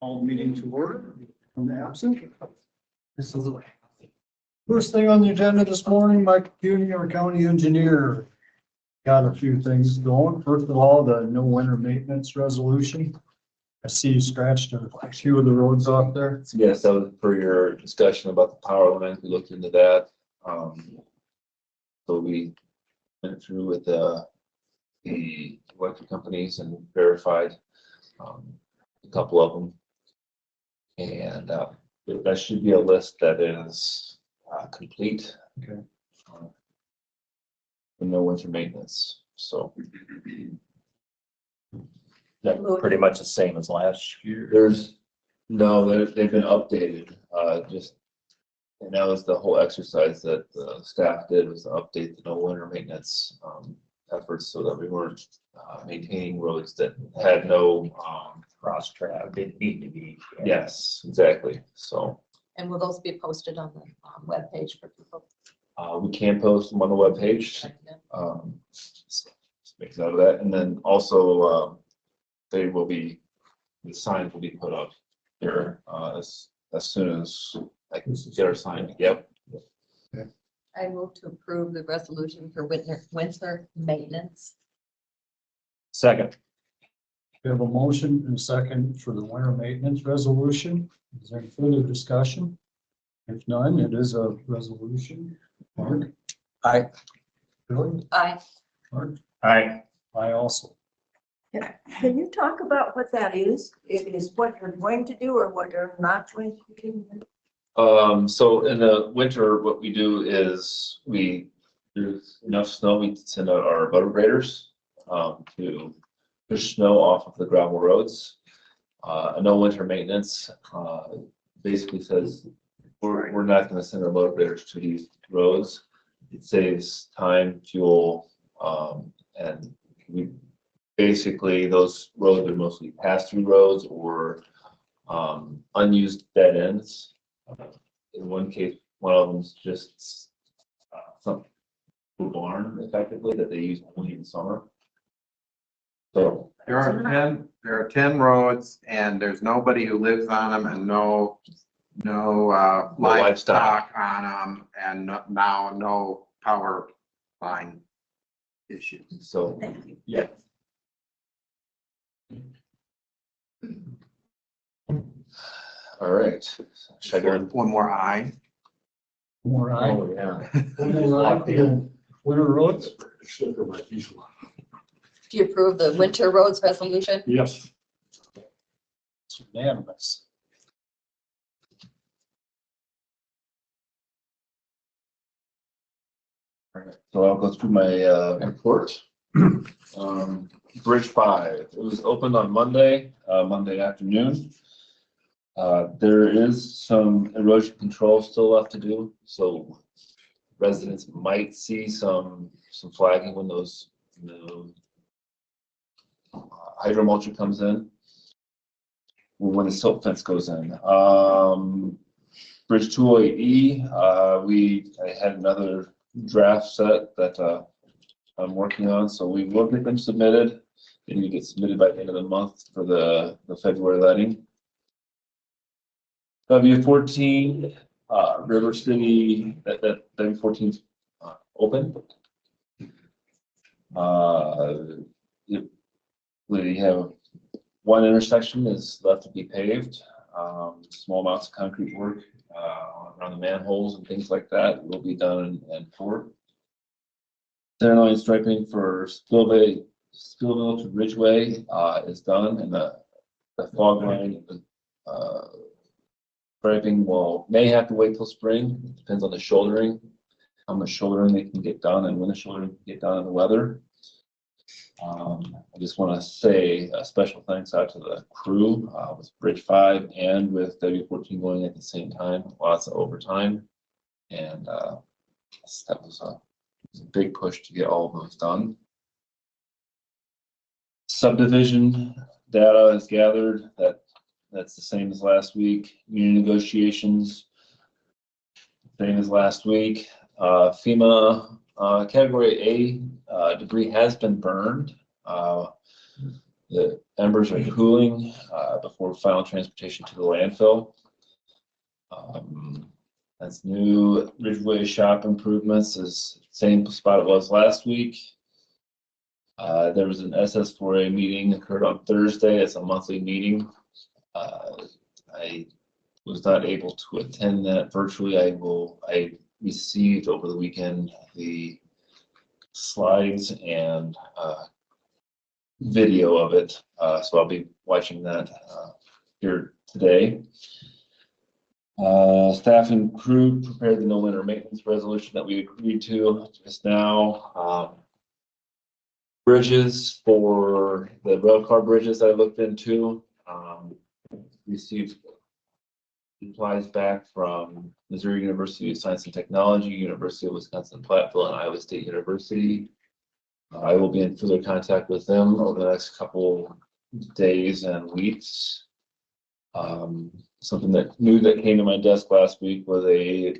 All meeting to order from the absent. This is the first thing on the agenda this morning, Mike Kueny, our county engineer. Got a few things going. First of all, the no winter maintenance resolution. I see you scratched a few of the roads off there. Yes, that was for your discussion about the power lines. We looked into that. So we went through with the electric companies and verified a couple of them. And that should be a list that is complete. Okay. With no winter maintenance, so. Pretty much the same as last year. They've been updated, and that was the whole exercise that the staff did, was to update the no winter maintenance efforts so that we weren't maintaining roads that had no Cross track didn't need to be. yes, exactly. So And will those be posted on the webpage for people? we can post them on the webpage. Just make note of that, and then also the signs will be put up here as soon as I can get our sign. Yep. I move to approve the resolution for winter maintenance. Second. We have a motion and a second for the winter maintenance resolution. Is there any further discussion? If none, it is a resolution. Mark? Aye. Billy? Aye. Mark? Aye. I also. Can you talk about what that is? It is what you're going to do or what you're not going to do? So in the winter, what we do is there's enough snow, we send out our butter graders to push snow off of the gravel roads. No winter maintenance basically says we're not going to send our motor graders to these roads. It saves time, fuel, and basically those roads are mostly pass-through roads or unused dead ends. In one case, one of them's just some barn effectively that they use only in summer. So There are 10 roads and there's nobody who lives on them and no livestock on them and now no power line issues. So Thank you. yeah. All right. Should I go? One more eye. More aye. Oh, yeah. More aye for the winter roads? Do you approve the winter roads resolution? Yes. It's unanimous. All right, so I'll go through my report. Bridge 5, it was opened on Monday afternoon. There is some erosion control still left to do, so residents might see some flagging when the hydro mulcher comes in, when the silt fence goes in. Bridge 208E, I had another draft set that I'm working on, so we will get them submitted. They need to get submitted by the end of the month for the February letting. W14, River City, that W14 open. We have one intersection is left to be paved. Small amounts of concrete work around the manholes and things like that will be done in Fort. Center line striping for Spillville to Ridgeway is done, and the fog line striping may have to wait till spring. It depends on the shouldering, how much shouldering they can get done and when the shouldering can get done in the weather. I just want to say a special thanks out to the crew with Bridge 5 and with W14 going at the same time. Lots of overtime, and that was a big push to get all of those done. Subdivision data is gathered. That's the same as last week. Union negotiations, same as last week. FEMA category A debris has been burned. The embers are cooling before final transportation to the landfill. That's new. Ridgeway shop improvements is same spot it was last week. There was an SS4A meeting occurred on Thursday. It's a monthly meeting. I was not able to attend that virtually. I received over the weekend the slides and video of it. So I'll be watching that here today. Staff and crew prepared the no winter maintenance resolution that we agreed to just now. Bridges for the rail car bridges I looked into, received replies back from Missouri University of Science and Technology, University of Wisconsin-Platteville, and Iowa State University. I will be in further contact with them over the next couple days and weeks. Something that new that came to my desk last week was a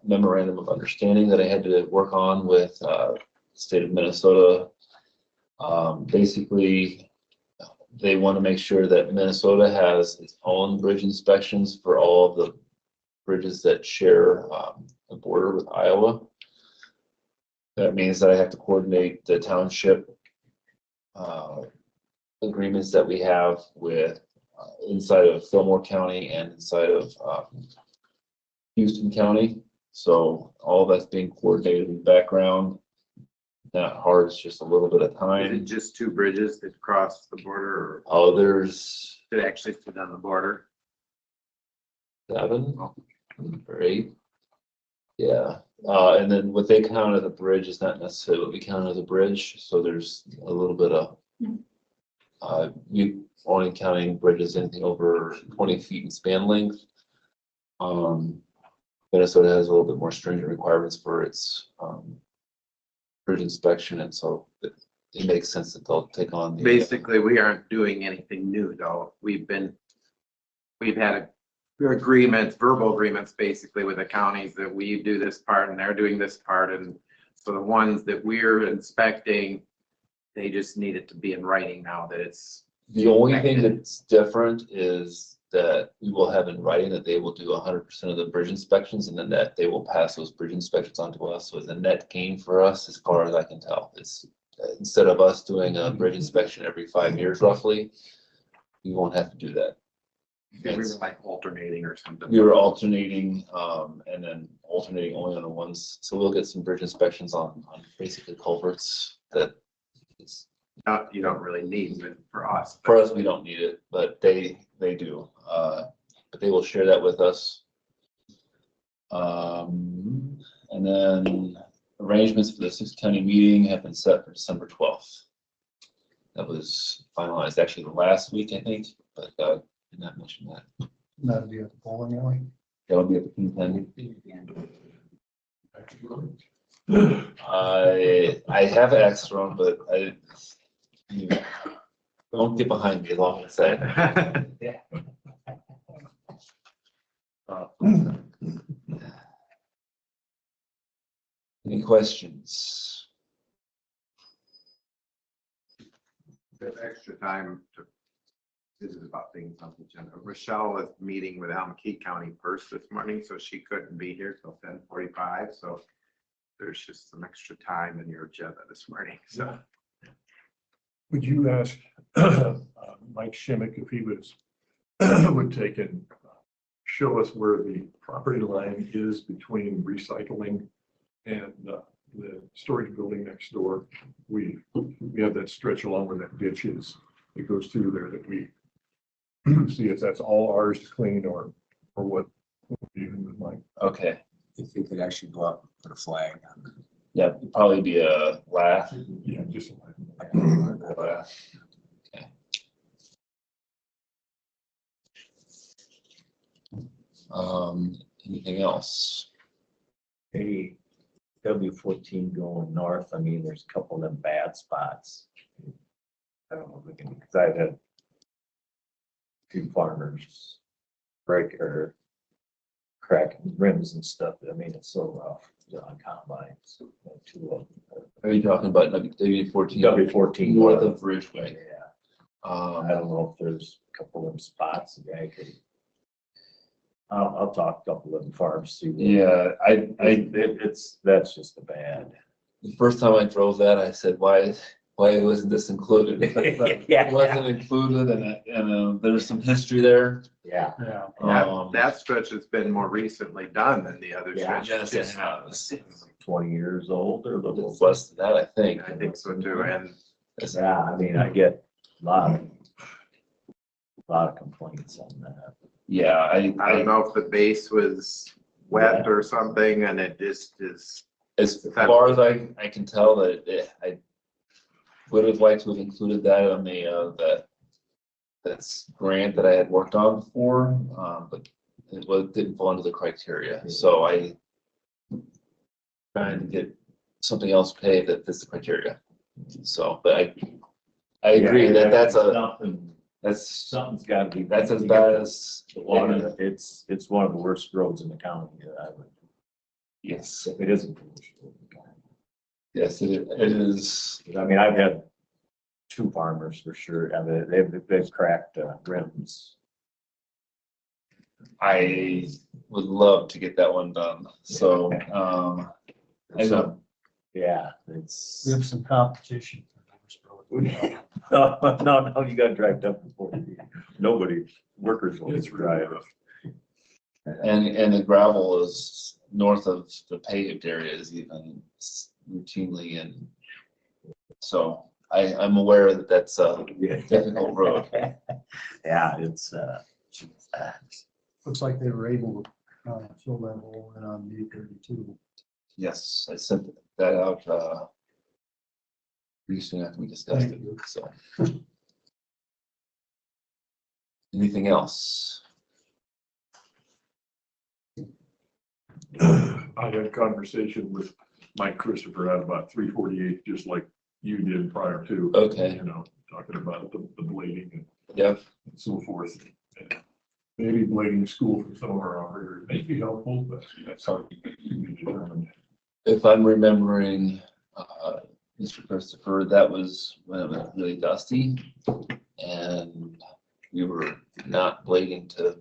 memorandum of understanding that I had to work on with the state of Minnesota. Basically, they want to make sure that Minnesota has its own bridge inspections for all of the bridges that share the border with Iowa. That means that I have to coordinate the township agreements that we have with inside of Fillmore County and inside of Houston County. So all that's being coordinated in the background. Not hard, it's just a little bit of Is it time. just two bridges that cross the border or Oh, there's that actually sit on the border? 7 or 8. Yeah, and then what they count as a bridge is not necessarily what we count as a bridge. So there's a little bit of you only counting bridges anything over 20 feet in span length. Minnesota has a little bit more stringent requirements for its bridge inspection, and so it makes sense that they'll take on the. Basically, we aren't doing anything new though. We've had agreements, verbal agreements, basically with the counties that we do this part and they're doing this part. And so the ones that we're inspecting, they just need it to be in writing now that it's. The only thing that's different is that we will have in writing that they will do 100% of the bridge inspections, and then that they will pass those bridge inspections on to us. So it's a net gain for us, as far as I can tell. It's instead of us doing a bridge inspection every 5 years roughly, we won't have to do that. We were like alternating or something. We were alternating, and then alternating only on the ones. So we'll get some bridge inspections on basically culverts that it's. You don't really need it for us. For us, we don't need it, but they do. But they will share that with us. And then arrangements for the 6th County meeting have been set for December 12th. That was finalized actually the last week, I think, but did not mention that. That'd be at the bowling alley. That would be at the King I have access on, but don't get behind me, as long as I say. Any questions? There's extra time to, this is about things on the agenda. Rachelle was meeting with Alameda County first this morning, so she couldn't be here till 10:45. So there's just some extra time in your agenda this morning, so. Would you ask Mike Shimmick if he would take and show us where the property line is between recycling and the storage building next door? We have that stretch along where that ditch is. It goes through there that we see if that's all ours to clean or what. Even with Mike. Okay, If you could actually go out and put a flag on yeah, it'd probably be a laugh. Yeah, just. Okay. Anything else? Hey, W14 going north, I mean, there's a couple of them bad spots. I don't know if we can, because I've had a few farmers break or crack rims and stuff. I mean, it's so rough on combines. Two of them. Are you talking about W14? W14 North of Ridgeway. Yeah. I don't know if there's a couple of them spots, the guy could. I'll talk to a couple of them farms, see. Yeah, That's just a bad. the first time I drove that, I said, why wasn't this included? Yeah. It wasn't included and there's some history there. Yeah. Yeah. That stretch has been more recently done than the other Yeah. stretches. Yes, it has. 20 years old or a little. It's less than that, I think. I think so too, and Yeah, I mean, I get a lot of complaints on that. Yeah, I don't know if the base was wet or something, and it just is. as far as I can tell, that I would have liked to have included that on that's grant that I had worked on before, but didn't fall into the criteria. So I trying to get something else paid that fits the criteria. So, but I agree Yeah, that's something's gotta be. that's as bad as The water, it's one of the worst roads in the county. I would, yes, if it isn't. yes, it is. I mean, I've had two farmers for sure. I mean, they've cracked rims. I would love to get that one done. So, I know. Yeah, We it's. have some competition. No, you gotta drive down before. Nobody, workers will drive. And the gravel is north of the paved areas even routinely, and so I'm aware that that's a difficult road. Yeah, it's, Looks like they were able to fill that hole in on B 32. Yes, I sent that out pretty soon after we discussed it, Thank you. so. Anything else? I had a conversation with Mike Christopher at about 3:48, just like you did prior to. Okay. You know, talking about the blading and Yep. so forth. And maybe blading school for some of our operators may be helpful, but that's hard to be determined. If I'm remembering, Mr. Christopher, that was when it was really dusty and we were not blading so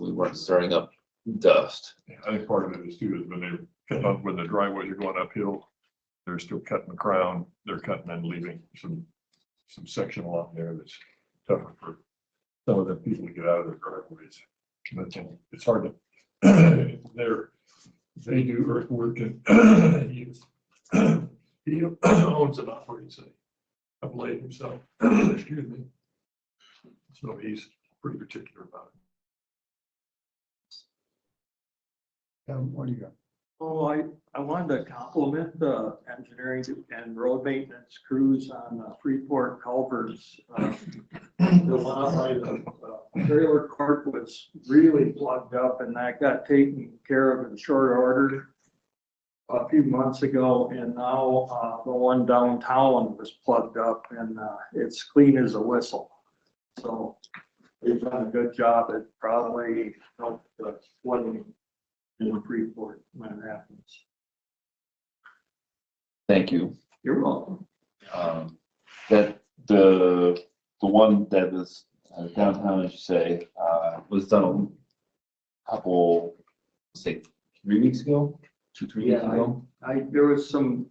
we weren't stirring up dust. Yeah, I think part of it is too, is when when the driveways are going uphill, they're still cutting the crown, they're cutting and leaving some section along there that's tougher for some of the people to get out of their driveways. But it's hard to, they do earthwork and he owns and operates a blade himself. Excuse me. So he's pretty particular about it. What do you got? Oh, I wanted to compliment the engineering and road maintenance crews on Freeport culverts. The one by the trailer court was really plugged up and that got taken care of in short order a few months ago, and now the one downtown was plugged up and it's clean as a whistle. So they've done a good job. It probably helped the flooding in the Freeport when it happens. Thank you. You're welcome. That the one that was downtown, as you say, was done a couple, say 3 weeks ago, 3 weeks Yeah, ago. There was some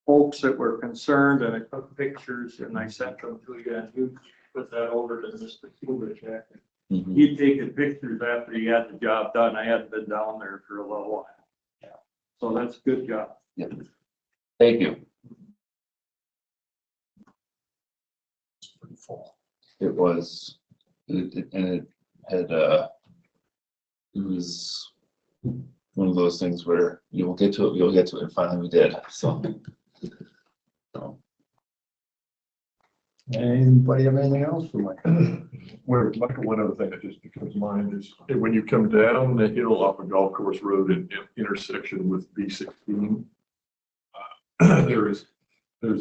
folks that were concerned and I took pictures and I sent them to you and you put that over to Mr. Kubitschek. Mhm. He'd taken pictures after he had the job done. I hadn't been down there for a little while. Yeah. So that's a good job. Yep. Thank you. It's pretty full. It was, and it had, it was one of those things where you'll get to it, and finally we did, so. Anybody have anything else for Mike? Where, Michael, one other thing that just comes to mind is when you come down the hill off of Golf Course Road in intersection with B16, there's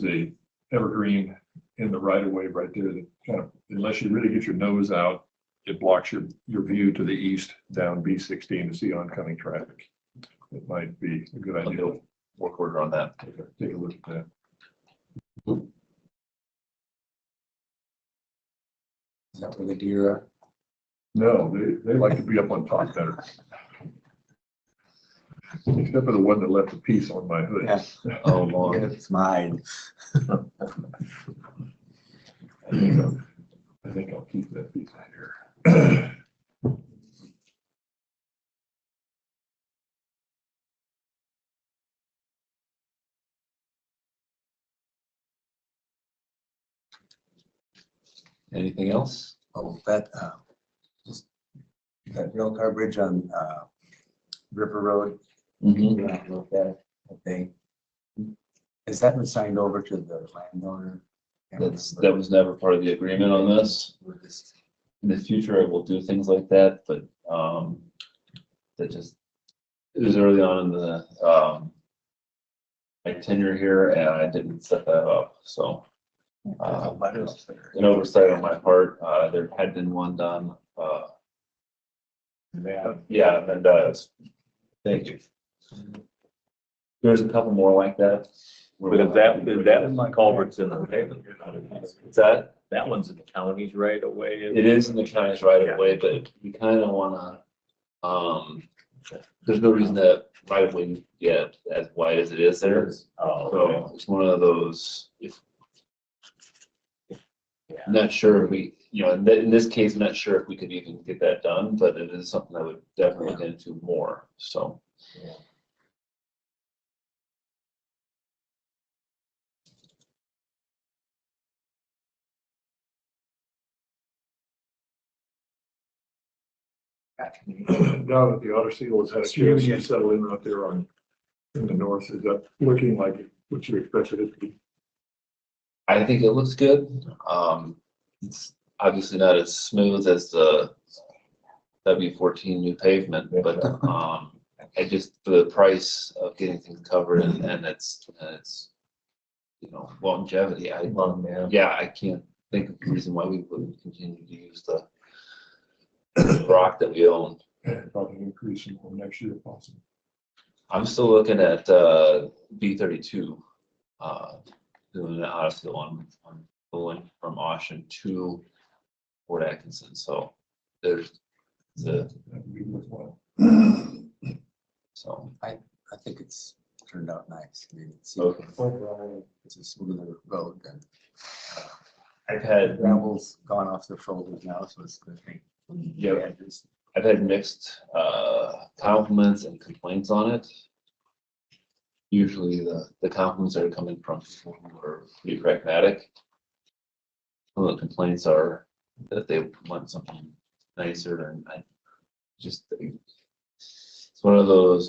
a evergreen in the right of way right there that kind of, unless you really get your nose out, it blocks your view to the east down B16 to see oncoming traffic. It might be a good idea to Work order on that. take a look at that. that where the deer are? No, they like to be up on top better. Except for the one that left a piece on my hood. Yeah. Oh, Lord. It's mine. I think I'll keep that piece out here. Anything else? Oh, just that rail car bridge on, River Road. Mhm. Yeah, I looked at it, okay. Has that been signed over to the landowner? That was never part of the agreement on this. We're just- In the future, I will do things like that, but, that just, it was early on in the, my tenure here and I didn't set that up, so. An oversight on my part, there had been one done, yeah, and, thank you. There's a couple more like that. But is that culvert's in the pavement? Is that? That one's in the county's right away. It is in the county's right of way, but we kind of wanna, there's no reason that right of way get as wide as it is there. Oh, So it's one of those, if, yeah. not sure if we, in this case, not sure if we could even get that done, but it is something I would definitely get into more, so. Now that the Otter Seal has had a chance to settle in out there in the north, is that looking like what you expected it to be? I think it looks good. It's obviously not as smooth as the W14 new pavement, but, I just, for the price of getting things covered and it's, longevity, I can't think of a reason why we wouldn't continue to use the rock that we own. And probably increase in next year if possible. I'm still looking at, B32, doing an Odyssey on going from Austin to Fort Atkinson, so there's the, That would be worthwhile. so. I think it's turned out nice. I mean, Okay. overall, it's a smoother road and I've had, gravel's gone off the shoulders now, so it's good. yeah, I've had mixed, compliments and complaints on it. Usually the compliments are coming from people who are pretty pragmatic. Some of the complaints are that they want something nicer and I just, it's one of those,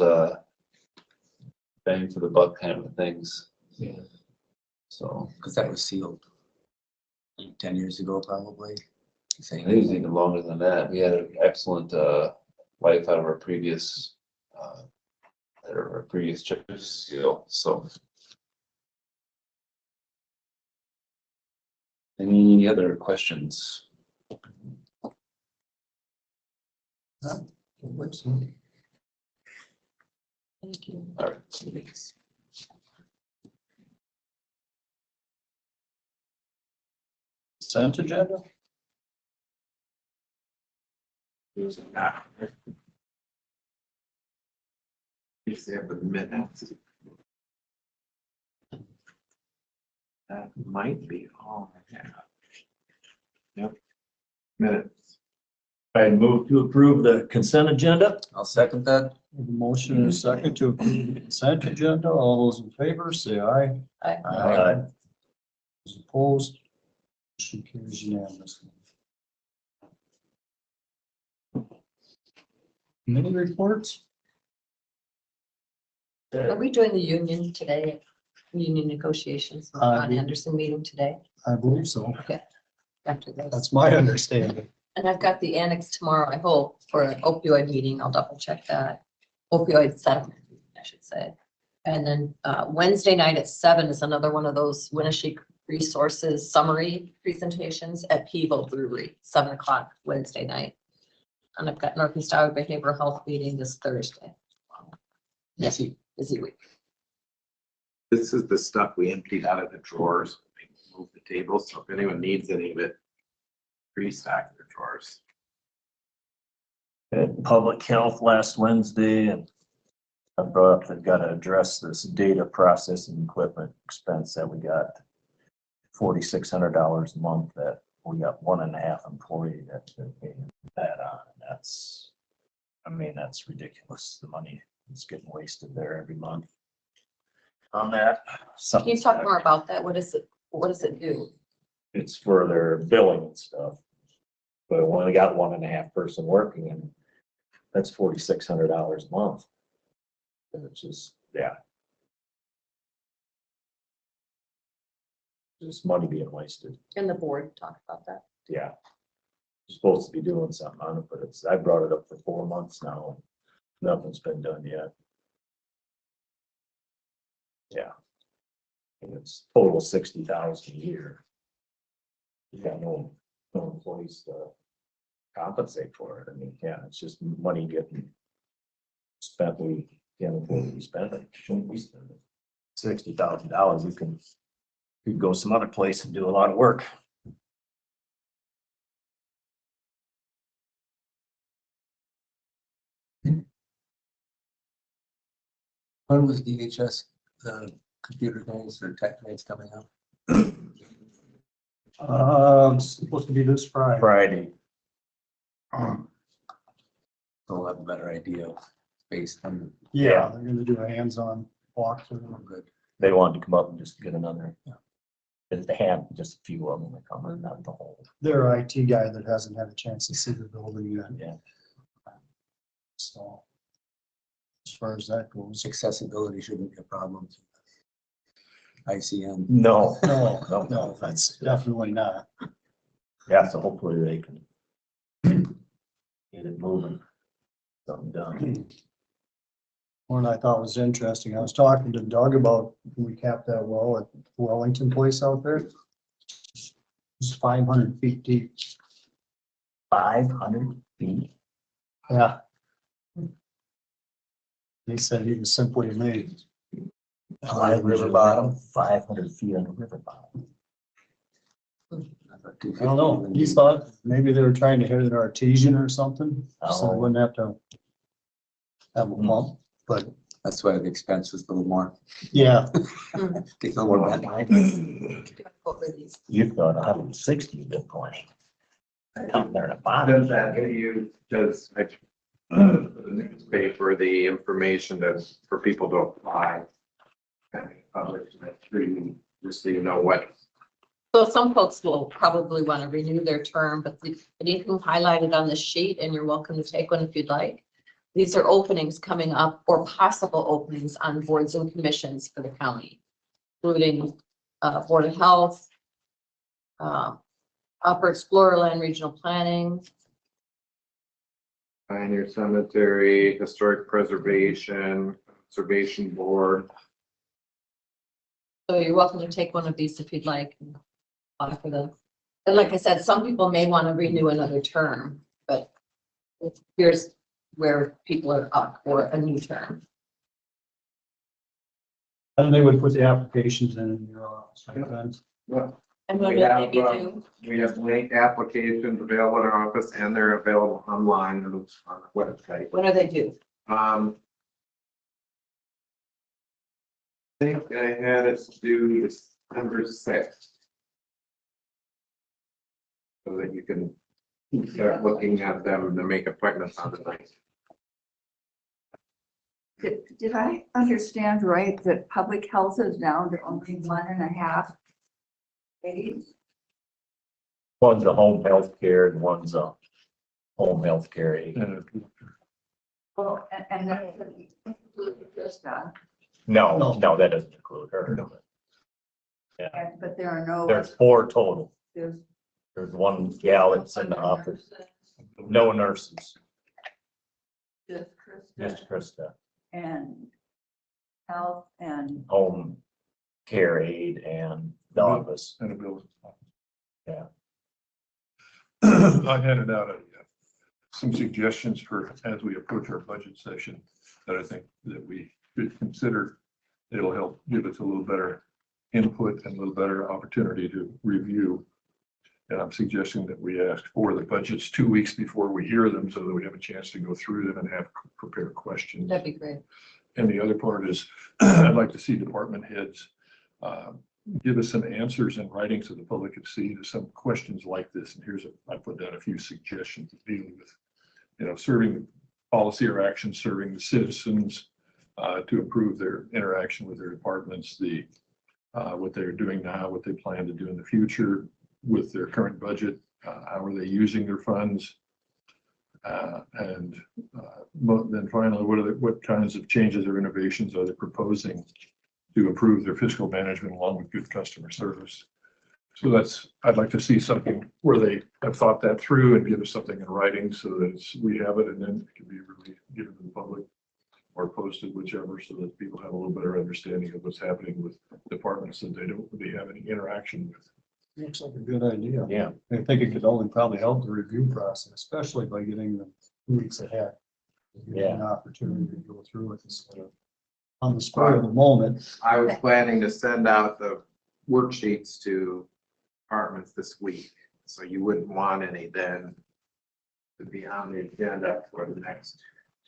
bang for the buck kind of things. Yeah. So Because that was sealed 10 years ago, probably. I think it was even longer than that. We had an excellent, life out of our previous, chip seal, so. Any other questions? Thank you. All right. Consent agenda? Just there for the minutes. That might be all I have. Yep. Minutes. I move to approve the consent agenda. I'll second that. We have a motion and a second to approve the consent agenda. All those in favor, say aye. Aye. Those opposed, motion carries unanimously. Committee reports? Are we doing the union today? Union negotiations on Henderson meeting today I believe so. after this? That's my understanding. And I've got the annex tomorrow, I hope, for an opioid meeting. I'll double check that. Opioid settlement, I should say. And then Wednesday night at 7 is another one of those Winneshiek resources summary presentations at Pivo Brewery, 7 o'clock Wednesday night. And I've got Northeast Iowa Behavioral Health meeting this Thursday. Busy week. This is the stuff we emptied out of the drawers. We moved the table, so if anyone needs any of it, restock their drawers. At public health last Wednesday, and I brought up, they've got to address this data processing equipment expense that we got $4,600 a month that we got 1.5 employee that they're paying that on. And that's, I mean, that's ridiculous. The money is getting wasted there every month on that. Can you talk more about that? What is it? What does it do? It's for their billing and stuff. But I only got 1.5 person working, and that's $4,600 a month. And it's just, yeah. Just money being wasted. And the board talked about that. Yeah. You're supposed to be doing something on it, but it's, I brought it up for 4 months now. Nothing's been done yet. Yeah. And it's total 60,000 a year. You got no employees to compensate for it. I mean, yeah, it's just money getting spent. We can't afford to be spending. Shouldn't be spending $60,000. You could go some other place and do a lot of work. When was DHS, the computer days or tech days coming up? It's supposed to be this Friday. Friday. So we'll have a better idea based on. Yeah, they're gonna do a hands-on walkthrough. Good. They wanted to come up and just get another. They had just a few of them that come in, not the whole. Their IT guy that hasn't had a chance to see the building yet. Yeah. So as far as that goes. Accessibility shouldn't be a problem. ICM. No. No, that's definitely not. Yeah, so hopefully they can get it moving. Something done. One I thought was interesting, I was talking to Doug about, we capped that well at Wellington Place out there. It's 500 feet deep. 500 feet. Yeah. He said he was simply amazed. River bottom, 500 feet on the river bottom. I don't know, he thought maybe they were trying to hit an artesian or something, so they wouldn't have to have a pump, but That's why the expense was a little more. yeah. Take a little more than Over these. You thought 160 would be plenty. Down there at the bottom. Does that give you, does the newspaper, the information that's for people to apply? And publish that through, just so you know what. So some folks will probably want to renew their term, but anything highlighted on the sheet, and you're welcome to take one if you'd like. These are openings coming up or possible openings on boards and commissions for the county, including Board of Health, Upper Explorerland Regional Planning. Pioneer Cemetery, Historic Preservation, Conservation Board. So you're welcome to take one of these if you'd like. And apply for them. And like I said, some people may want to renew another term, but here's where people are up for a new term. And they would put the applications in your office. Well, And what We do they have, do? we have blank applications available in our office and they're available online on the website. What do they do? I think I had it due December 6th. So that you can start looking at them to make appointments on the night. Did I understand right that public health is down to only 1.5 days? One's a home health care and one's a home health care aid. Well, and that includes this done, No, that doesn't include her. but there are no, There's 4 total. there's There's one gal that's in the office, no nurses, just just Krista Krista, and health and home care aid and the office. And a building. Yeah. I handed out some suggestions for, as we approach our budget session, that I think that we should consider. It'll help give us a little better input and a little better opportunity to review. And I'm suggesting that we ask for the budgets 2 weeks before we hear them so that we have a chance to go through them and have prepared questions. That'd be great. And the other part is, I'd like to see department heads give us some answers in writing so the public can see to some questions like this. And I put down a few suggestions dealing with, serving policy or action, serving the citizens to improve their interaction with their departments, what they're doing now, what they plan to do in the future with their current budget, how are they using their funds? And then finally, what kinds of changes or innovations are they proposing to improve their fiscal management along with good customer service? So I'd like to see something where they have thought that through and give us something in writing so that we have it and then it can be really given to the public or posted, whichever, so that people have a little better understanding of what's happening with departments that they don't really have any interaction with. Looks like a good idea. Yeah. I think it could only probably help the review process, especially by getting them 2 weeks ahead. Give them An opportunity to go through it instead of on the spur of the moment. I was planning to send out the worksheets to departments this week, so you wouldn't want any then to be on the agenda for the next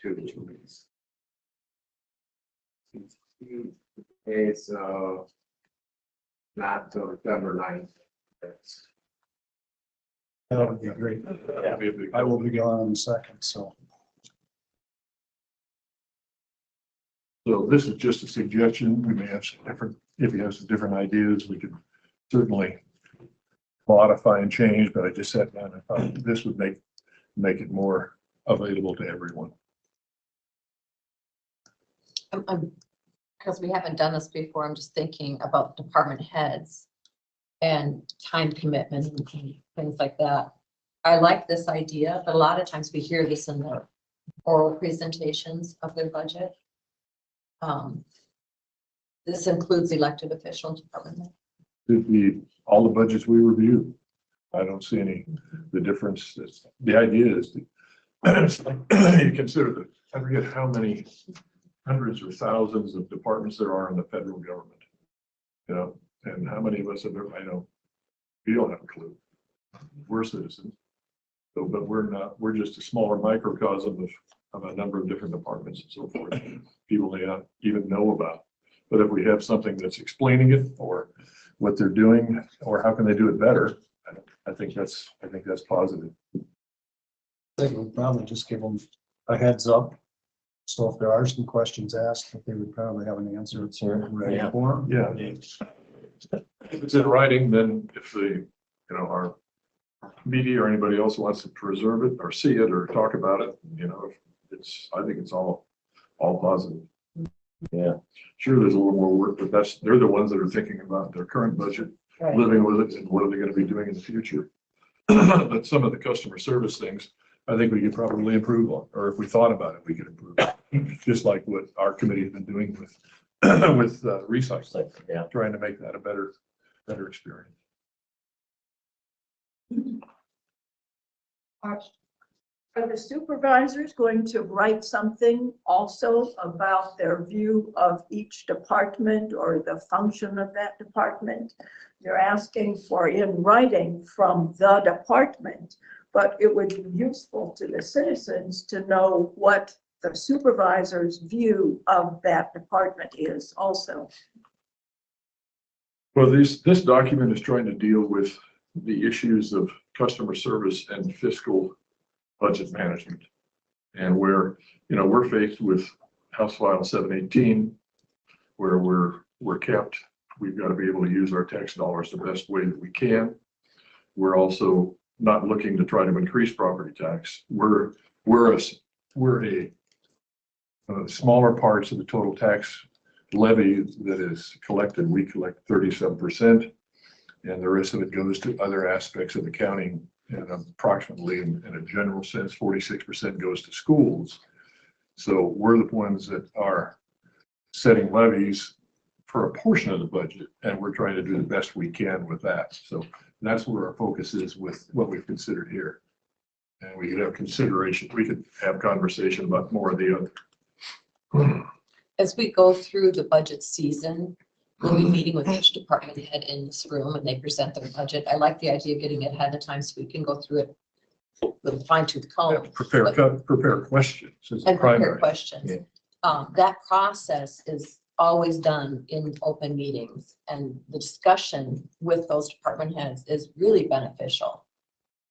2 weeks. Okay, so not till December 9th. That would be great. That'd be a big I will help. be gone in a second, so. So this is just a suggestion. We may have some different, if you have some different ideas, we could certainly modify and change, but I just sat down and thought this would make it more available to everyone. Because we haven't done this before, I'm just thinking about department heads and time commitment and things like that. I like this idea, but a lot of times we hear this in the oral presentations of their budget. This includes elected officials, department heads. It'd be all the budgets we review. I don't see the difference. The idea is you consider I forget how many hundreds or thousands of departments there are in the federal government, and how many of us have ever, I know, we don't have a clue. We're citizens. So, but we're just a smaller microcosm of a number of different departments and so forth. People may not even know about. But if we have something that's explaining it or what they're doing or how can they do it better, I think that's positive. I think we'll probably just give them a heads up. So if there are some questions asked, that they would probably have an answer ready Yeah. for them. Yeah. If it's in writing, then if our media or anybody else wants to preserve it or see it or talk about it, I think it's all positive. Yeah. Sure, there's a little more work, but they're the ones that are thinking about their current budget, Right. living with it, and what are they going to be doing in the future. But some of the customer service things, I think we could probably improve on, or if we thought about it, we could improve. Just like what our committee has been doing with recycling, Yeah. trying to make that a better experience. Are the supervisors going to write something also about their view of each department or the function of that department? They're asking for in writing from the department, but it would be useful to the citizens to know what the supervisor's view of that department is also. Well, this document is trying to deal with the issues of customer service and fiscal budget management. And we're faced with House File 718, where we're kept. We've got to be able to use our tax dollars the best way that we can. We're also not looking to try to increase property tax. We're a smaller parts of the total tax levy that is collected. We collect 37%, and the rest of it goes to other aspects of the county. And approximately, in a general sense, 46% goes to schools. So we're the ones that are setting levies for a portion of the budget, and we're trying to do the best we can with that. So that's where our focus is with what we've considered here. And we could have consideration, we could have conversation about more of the other. As we go through the budget season, We'll be meeting with each department head in this room and they present their budget. I like the idea of getting it ahead of time so we can go through it with a fine tooth comb Prepare questions is the and prepare primary. questions. Yeah. That process is always done in open meetings and the discussion with those department heads is really beneficial.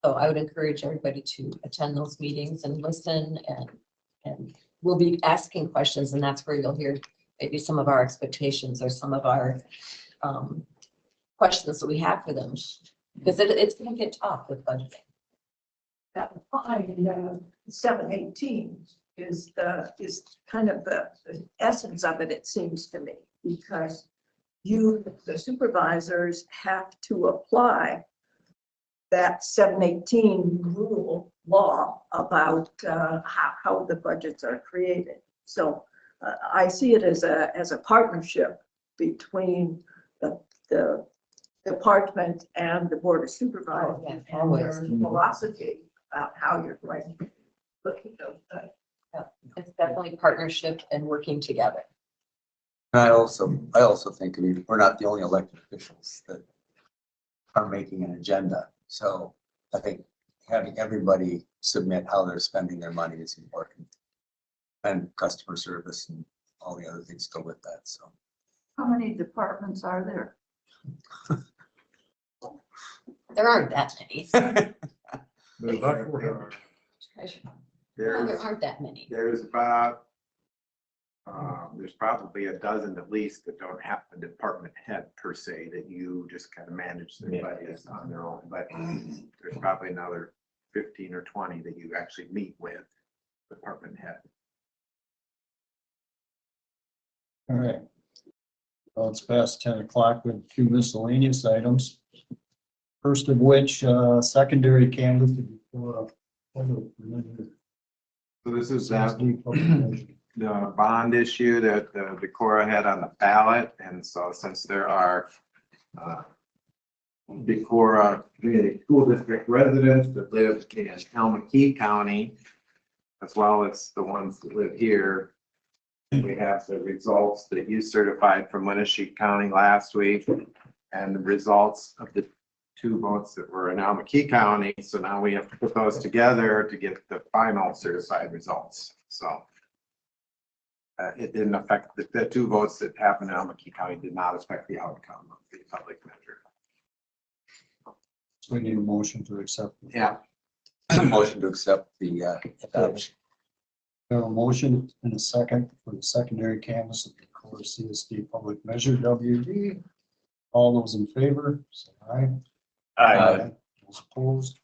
So I would encourage everybody to attend those meetings and listen and we'll be asking questions and that's where you'll hear maybe some of our expectations or some of our questions that we have for them. Because it's gonna get tough with budgeting. That line, 718 is kind of the essence of it, it seems to me, because you, the supervisors, have to apply that 718 rule law about how the budgets are created. So I see it as a partnership between the department and the board of supervisors Oh, yeah, and always. their philosophy about how you're going to look at those things. It's definitely partnership and working together. I also think, I mean, we're not the only elected officials that are making an agenda. So I think having everybody submit how they're spending their money is important. And customer service and all the other things go with that, so. How many departments are there? There aren't that many. There's not 400. There aren't that many. There's about, there's probably a dozen at least that don't have a department head per se, that you just kind of manage their budgets on their own. But there's probably another 15 or 20 that you actually meet with department head. All right. Well, it's past 10 o'clock with 2 miscellaneous items. First of which, secondary canvas. So this is the bond issue that the Decorah had on the ballot. And so since there are Decorah Community School District residents that live in Almaquee County, as well as the ones that live here, we have the results that you certified from Winneshiek County last week and the results of the 2 votes that were in Almaquee County. So now we have to put those together to get the final certified results. So it didn't affect the 2 votes that happened in Almaquee County did not affect the outcome of the public measure. So we need a motion to accept. Yeah. Motion to accept the adoption. We have a motion and a second for the secondary canvas of the Decorah CSD public measure WD. All those in favor, say aye. Aye. Those opposed.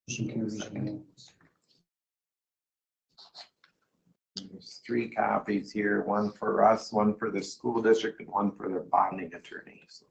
Motion carries unanimous. There's 3 copies here, one for us, one for the school district, and one for their bonding attorneys.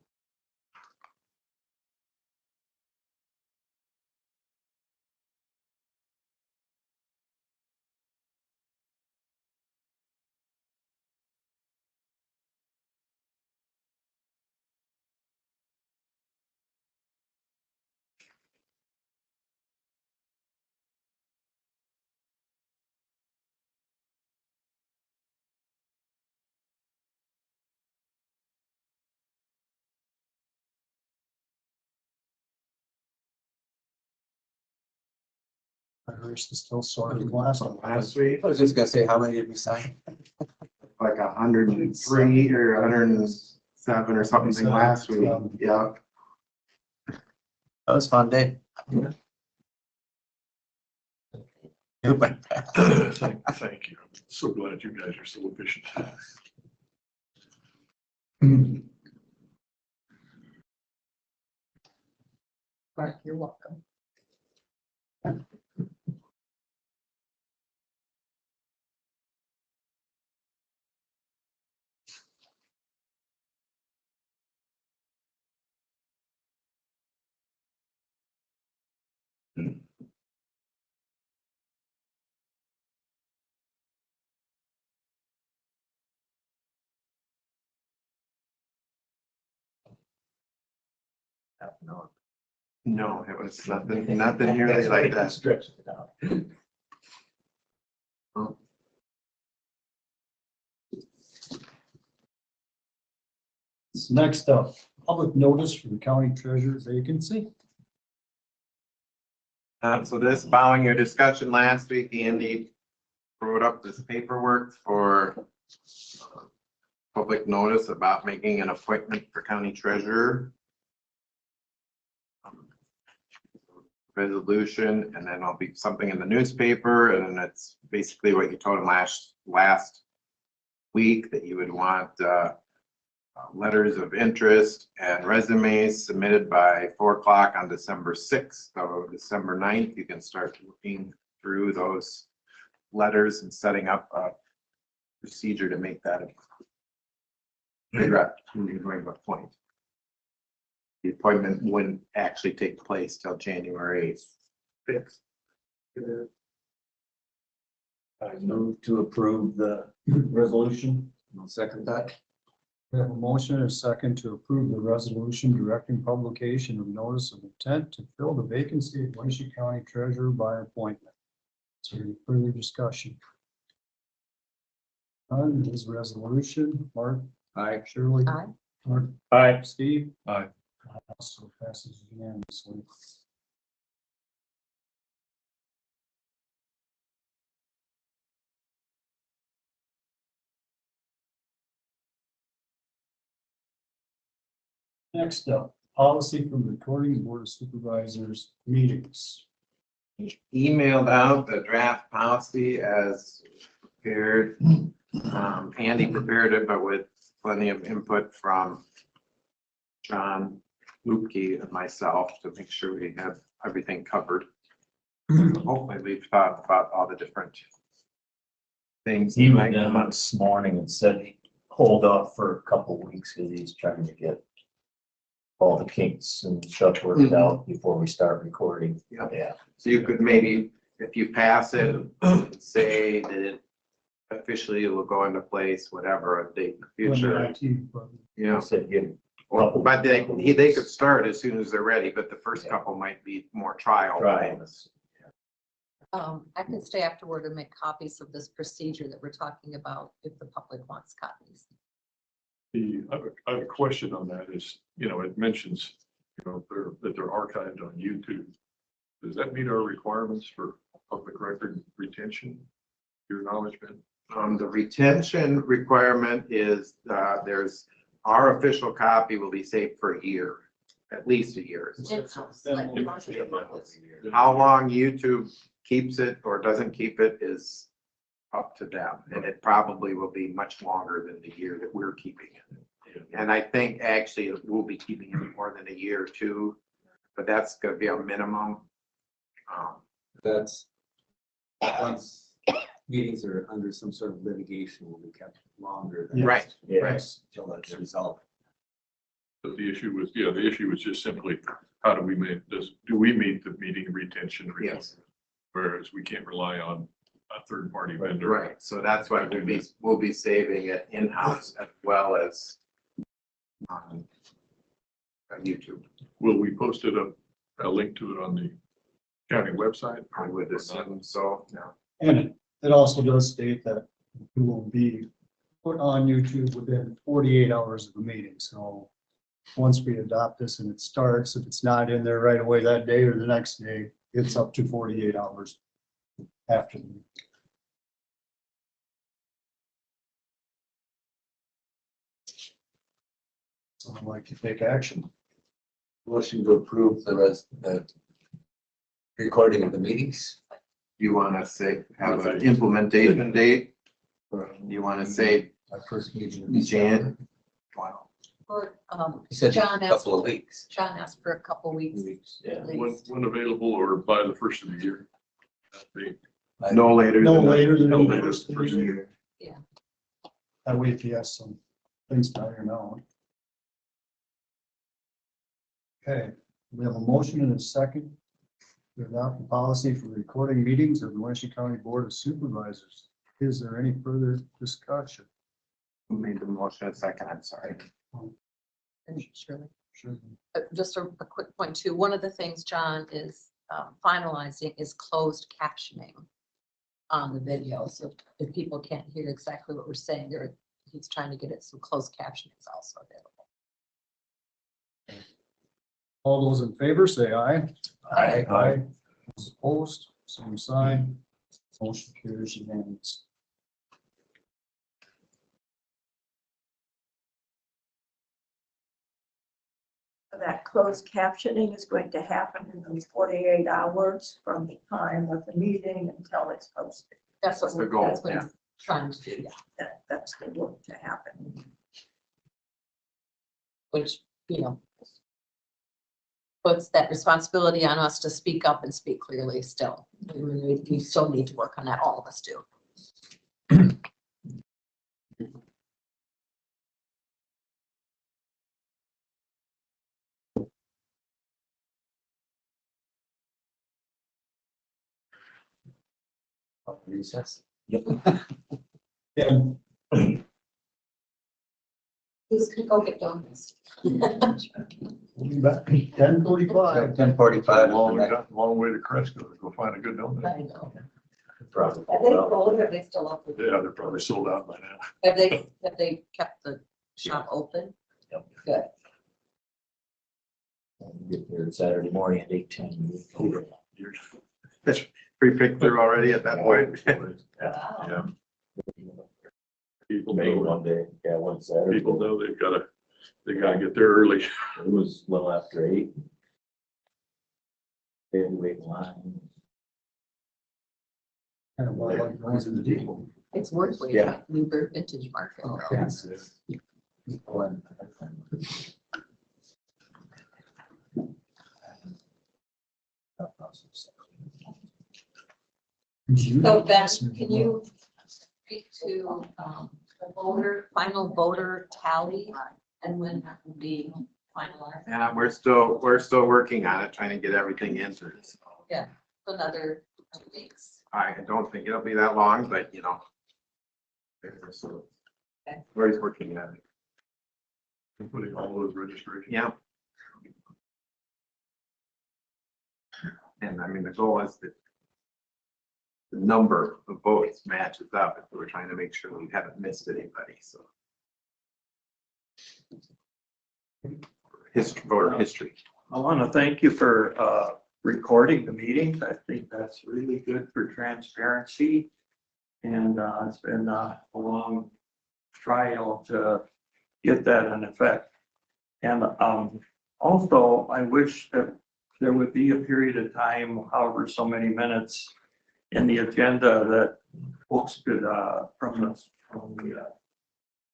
My wrist is still sore from last one. Last week, I was just gonna say, how many did we sign? like 103 or 107 or something last week. Yeah. That was a fun day. It went fast. Thank you. I'm so glad you guys are so efficient. Mark, you're welcome. No, it was nothing nearly like that. Stretch it out. Next up, public notice for the county treasurer's vacancy. So this, following your discussion last week, Andy wrote up this paperwork for public notice about making an appointment for county treasurer. Resolution, and then I'll be something in the newspaper, and then it's basically what you told him last week, that you would want letters of interest and resumes submitted by 4 o'clock on December 6th. So December 9th, you can start looking through those letters and setting up a procedure to make that figure out who you're going to appoint. The appointment wouldn't actually take place till January 5th. I move to approve the resolution. I'll second that. We have a motion and a second to approve the resolution directing publication of notice of intent to fill the vacancy of Winneshiek County Treasurer by appointment. Is there any further discussion? On this resolution, Mark? Aye. Shirley? Aye. Mark? Aye. Steve? Aye. Also passes unanimously. Next up, policy from recording Board of Supervisors meetings. Emailed out the draft policy as prepared. Andy prepared it, but with plenty of input from John Lupke and myself to make sure we have everything covered. Hopefully we've thought about all the different things. He went down this morning and said he'd hold off for a couple weeks because he's trying to get all the kinks and stuff worked out before we start recording. Yeah. So you could maybe, if you pass it, say that it officially will go into place, whatever, a date in the future. He said give But they could start as soon as they're ready, but the first couple might be more trial. trials. I can stay afterward and make copies of this procedure that we're talking about if the public wants copies. I have a question on that is, it mentions, that they're archived on YouTube. Does that meet our requirements for public record retention? Your knowledge, Ben? The retention requirement is, our official copy will be saved for a year, at least a year. How long YouTube keeps it or doesn't keep it is up to them. And it probably will be much longer than the year that we're keeping it. And I think actually we'll be keeping it more than a year or two, but that's going to be a minimum. That's once meetings are under some sort of litigation will be kept longer than. Right. Yes. Until that's resolved. But the issue was just simply, how do we do we meet the meeting retention? Yes. Whereas we can't rely on a third party vendor. Right. So that's why we'll be saving it in-house as well as on YouTube. Will we post a link to it on the county website? I would assume so. No. And it also does state that it will be put on YouTube within 48 hours of the meeting. So once we adopt this and it starts, if it's not in there right away that day or the next day, it's up to 48 hours after the meeting. So I'd like to take action. Motion to approve the recording of the meetings. You want to say, have an implementation date? You want to say Our first meeting. in Jan? Wow. Or, He said a John asked, couple of weeks. John asked for a couple weeks. Yeah. at When, least. when available or by the first of the year? No later. No than that. later than No the later first than of the the first year. Yeah. That way if you have some things to iron out. Okay, we have a motion and a second to adopt the policy for recording meetings of the Winneshiek County Board of Supervisors. Is there any further discussion? Who made the motion? A second, I'm sorry. Surely. Sure. Just a quick point too. One of the things John is finalizing is closed captioning on the video. So if people can't hear exactly what we're saying, he's trying to get it, some closed captioning is also available. All those in favor, say aye. Aye. Those opposed, same sign. Motion carries unanimous. That closed captioning is going to happen in those 48 hours from the time of the meeting until it's posted. That's what, the goal, that's what yeah. I'm trying to do, yeah. That's the work to happen. Which, you know, puts that responsibility on us to speak up and speak clearly still. We still need to work on that, all of us do. Recess. Yeah. Who's gonna go get donuts? We'll be back 10:45. 10:45. Long way to Cresco to go find a good donut. I know. Probably. Are they closed or are they still open? Yeah, they're probably sold out by now. Have they kept the shop open? Yep. Good. Get there Saturday morning at 8:10. That's pre-picked through already at that point. Yeah. People Maybe know, one day, yeah, one Saturday. people know they gotta get there early. It was a little after 8. They had to wait in line. Kind of like going to the depot. It's worth waiting. Yeah. Newburgh Vintage Market. So Ben, can you speak to the final voter tally and when that will be finalized? Yeah, we're still working on it, trying to get everything entered. Another 2 weeks. I don't think it'll be that long, but you know. Okay. We're working on it. Putting all those registrations. Yeah. And I mean, the goal is that the number of votes matches up, if we're trying to make sure we haven't missed anybody, so. Voter history. I want to thank you for recording the meetings. I think that's really good for transparency. And it's been a long trial to get that in effect. And also, I wish that there would be a period of time, however so many minutes in the agenda that folks could, from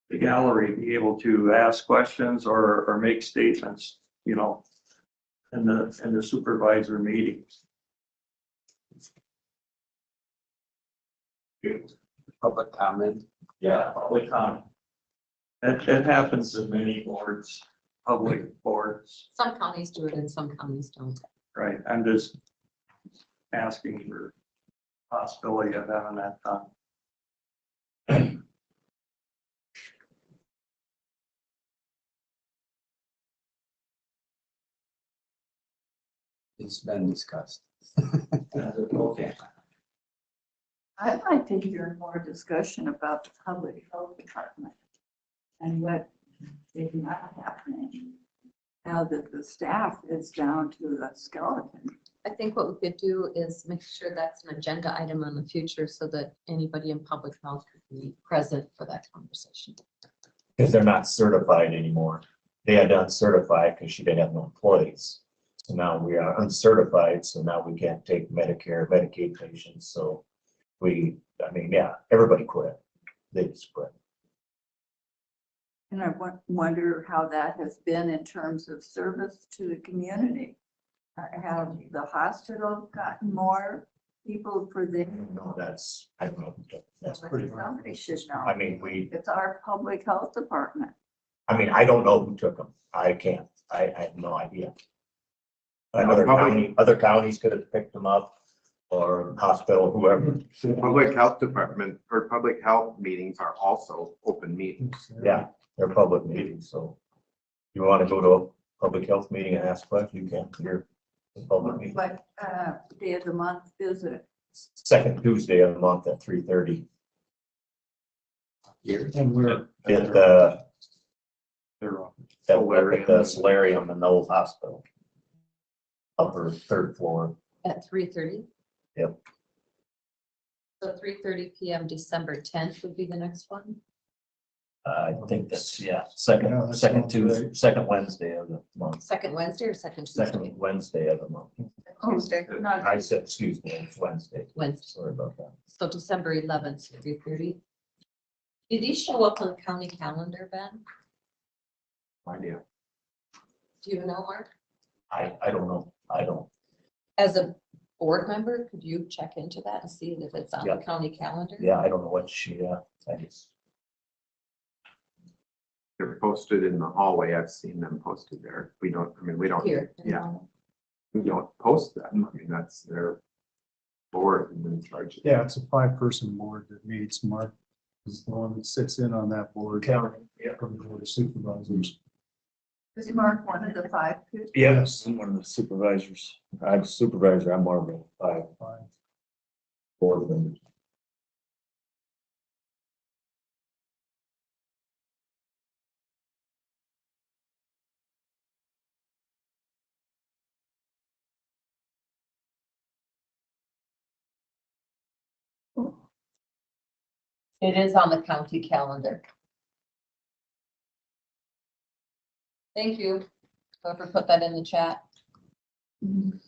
the gallery, be able to ask questions or make statements, you know, in the supervisor meetings. Public comment. Yeah, public comment. It happens in many boards, public boards, Some counties do it and some counties don't. right? I'm just asking for possibility of having that done. It's been discussed. Okay. I'd like to hear more discussion about the public health department and what is not happening. Now that the staff is down to the skeleton. I think what we could do is make sure that's an agenda item in the future so that anybody in public health could be present for that conversation. Because they're not certified anymore. They had to uncertify because she didn't have no employees. So now we are uncertified, so now we can't take Medicare, Medicaid patients, so everybody quit. They just quit. And I wonder how that has been in terms of service to the community. Have the hospital gotten more people for the? No, I don't know. That's pretty hard. Somebody should know. I mean, It's our public health department. I don't know who took them. I can't. I have no idea. Public- Other counties could have picked them up or hospital, whoever. Public health department or public health meetings are also open meetings. Yeah, they're public meetings, so you want to go to a public health meeting and ask questions, you can. You're a public meeting. What day of the month is it? Second Tuesday of the month at 3:30. Here. And we're. At the They're off. solarium in the old hospital. upper third floor. At 3:30? Yep. So 3:30 PM, December 10th would be the next one? I think that's, yeah, Yeah, second that sounds Tuesday, great. second Wednesday of the month, Second Wednesday or second Tuesday? second Wednesday of the month. Tuesday. Not I said, excuse me, it's Wednesday. Wednesday. Sorry about that. So December 11th, 3:30. Did these show up on the county calendar, Ben? Idea. Do you know, Mark? I don't know. I don't. As a board member, could you check into that and see if it's on the Yeah. county calendar? Yeah, I don't know what she, I just, They're posted in the hallway. I've seen them posted there. We don't, we don't, Here. Yeah. we don't post them. I mean, that's their board and in charge. Yeah, it's a 5-person board that meets. Mark is the one that sits in on that board. county, yeah. From the board of supervisors. Is Mark one of the 5 people? Yes, I'm one of the supervisors. I'm a supervisor. I'm one of the 5 board members. It is on the county calendar. Thank you. Whoever put that in the chat. And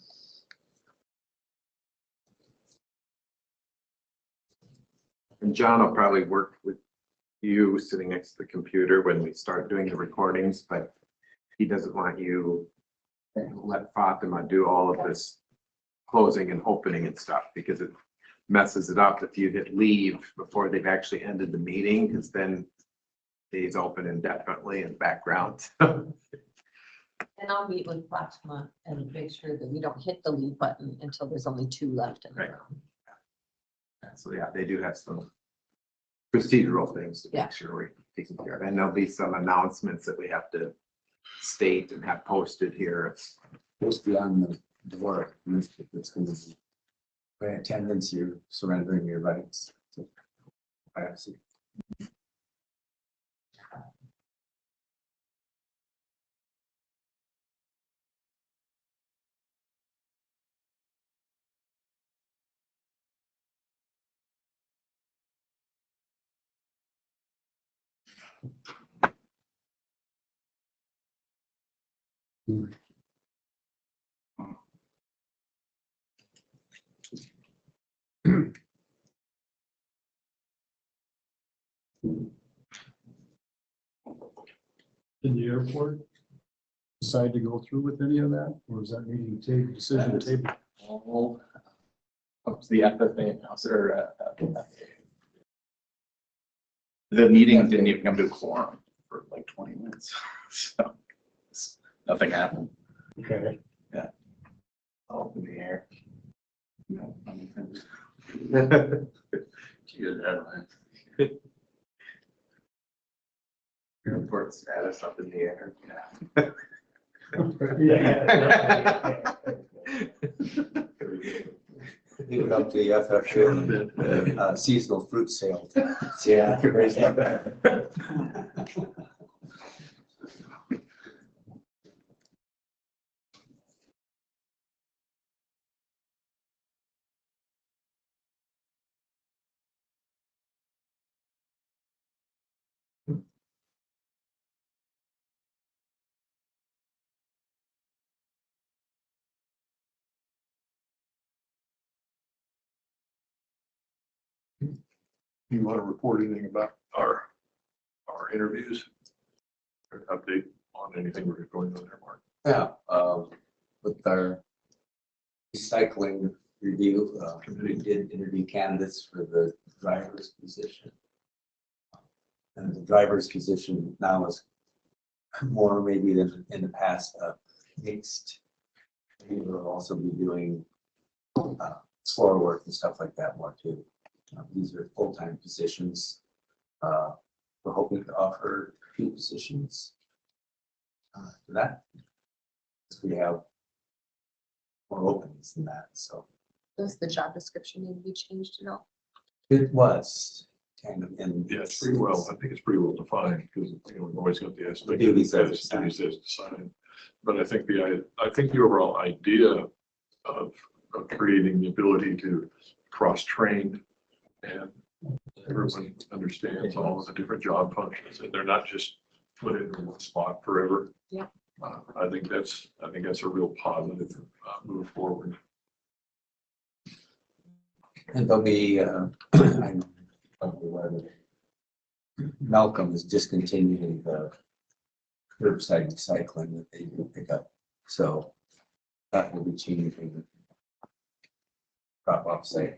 John will probably work with you sitting next to the computer when we start doing the recordings, but he doesn't want you to let Fatima do all of this closing and opening and stuff because it messes it up if you hit leave before they've actually ended the meeting, because then he's open indefinitely in the background. And I'll meet with Fatima and make sure that we don't hit the leave button until there's only 2 left in the Right. room. So yeah, they do have some procedural things to Yeah. make sure we're taking care of. And there'll be some announcements that we have to state and have posted here. Just beyond the door, it's going to be by attendance, you're surrendering your rights to privacy. Did the airport decide to go through with any of that, or is that meeting table, decision table? All up to the FFA announcer. The meeting didn't even come to a quorum for like 20 minutes. So nothing happened. Okay. All up in the air. No, nothing. Good headline. Report status up in the air. Leave it up to the FFA, seasonal fruit sale. Yeah. You want to report anything about our interviews? Or update on anything we're going on there, Mark? Yeah, with our recycling review, we did interview candidates for the driver's position. And the driver's position now is more maybe than in the past, mixed. We will also be doing floor work and stuff like that more too. These are full-time positions. We're hoping to offer 2 positions for that. We have more openings than that, so Does the job description need to be changed at all? it was kind of in. Yeah, it's pretty well, I think it's pretty well defined because, we've always got the aspect. Duties as Duties as assigned. But I think the overall idea of creating the ability to cross-train and everyone understands all of the different job functions and they're not just put into one spot forever. Yeah. I think that's a real positive move forward. And there'll be, I know probably whether Malcolm is discontinuing the curbside recycling that they do pick up. So that will be changing drop off site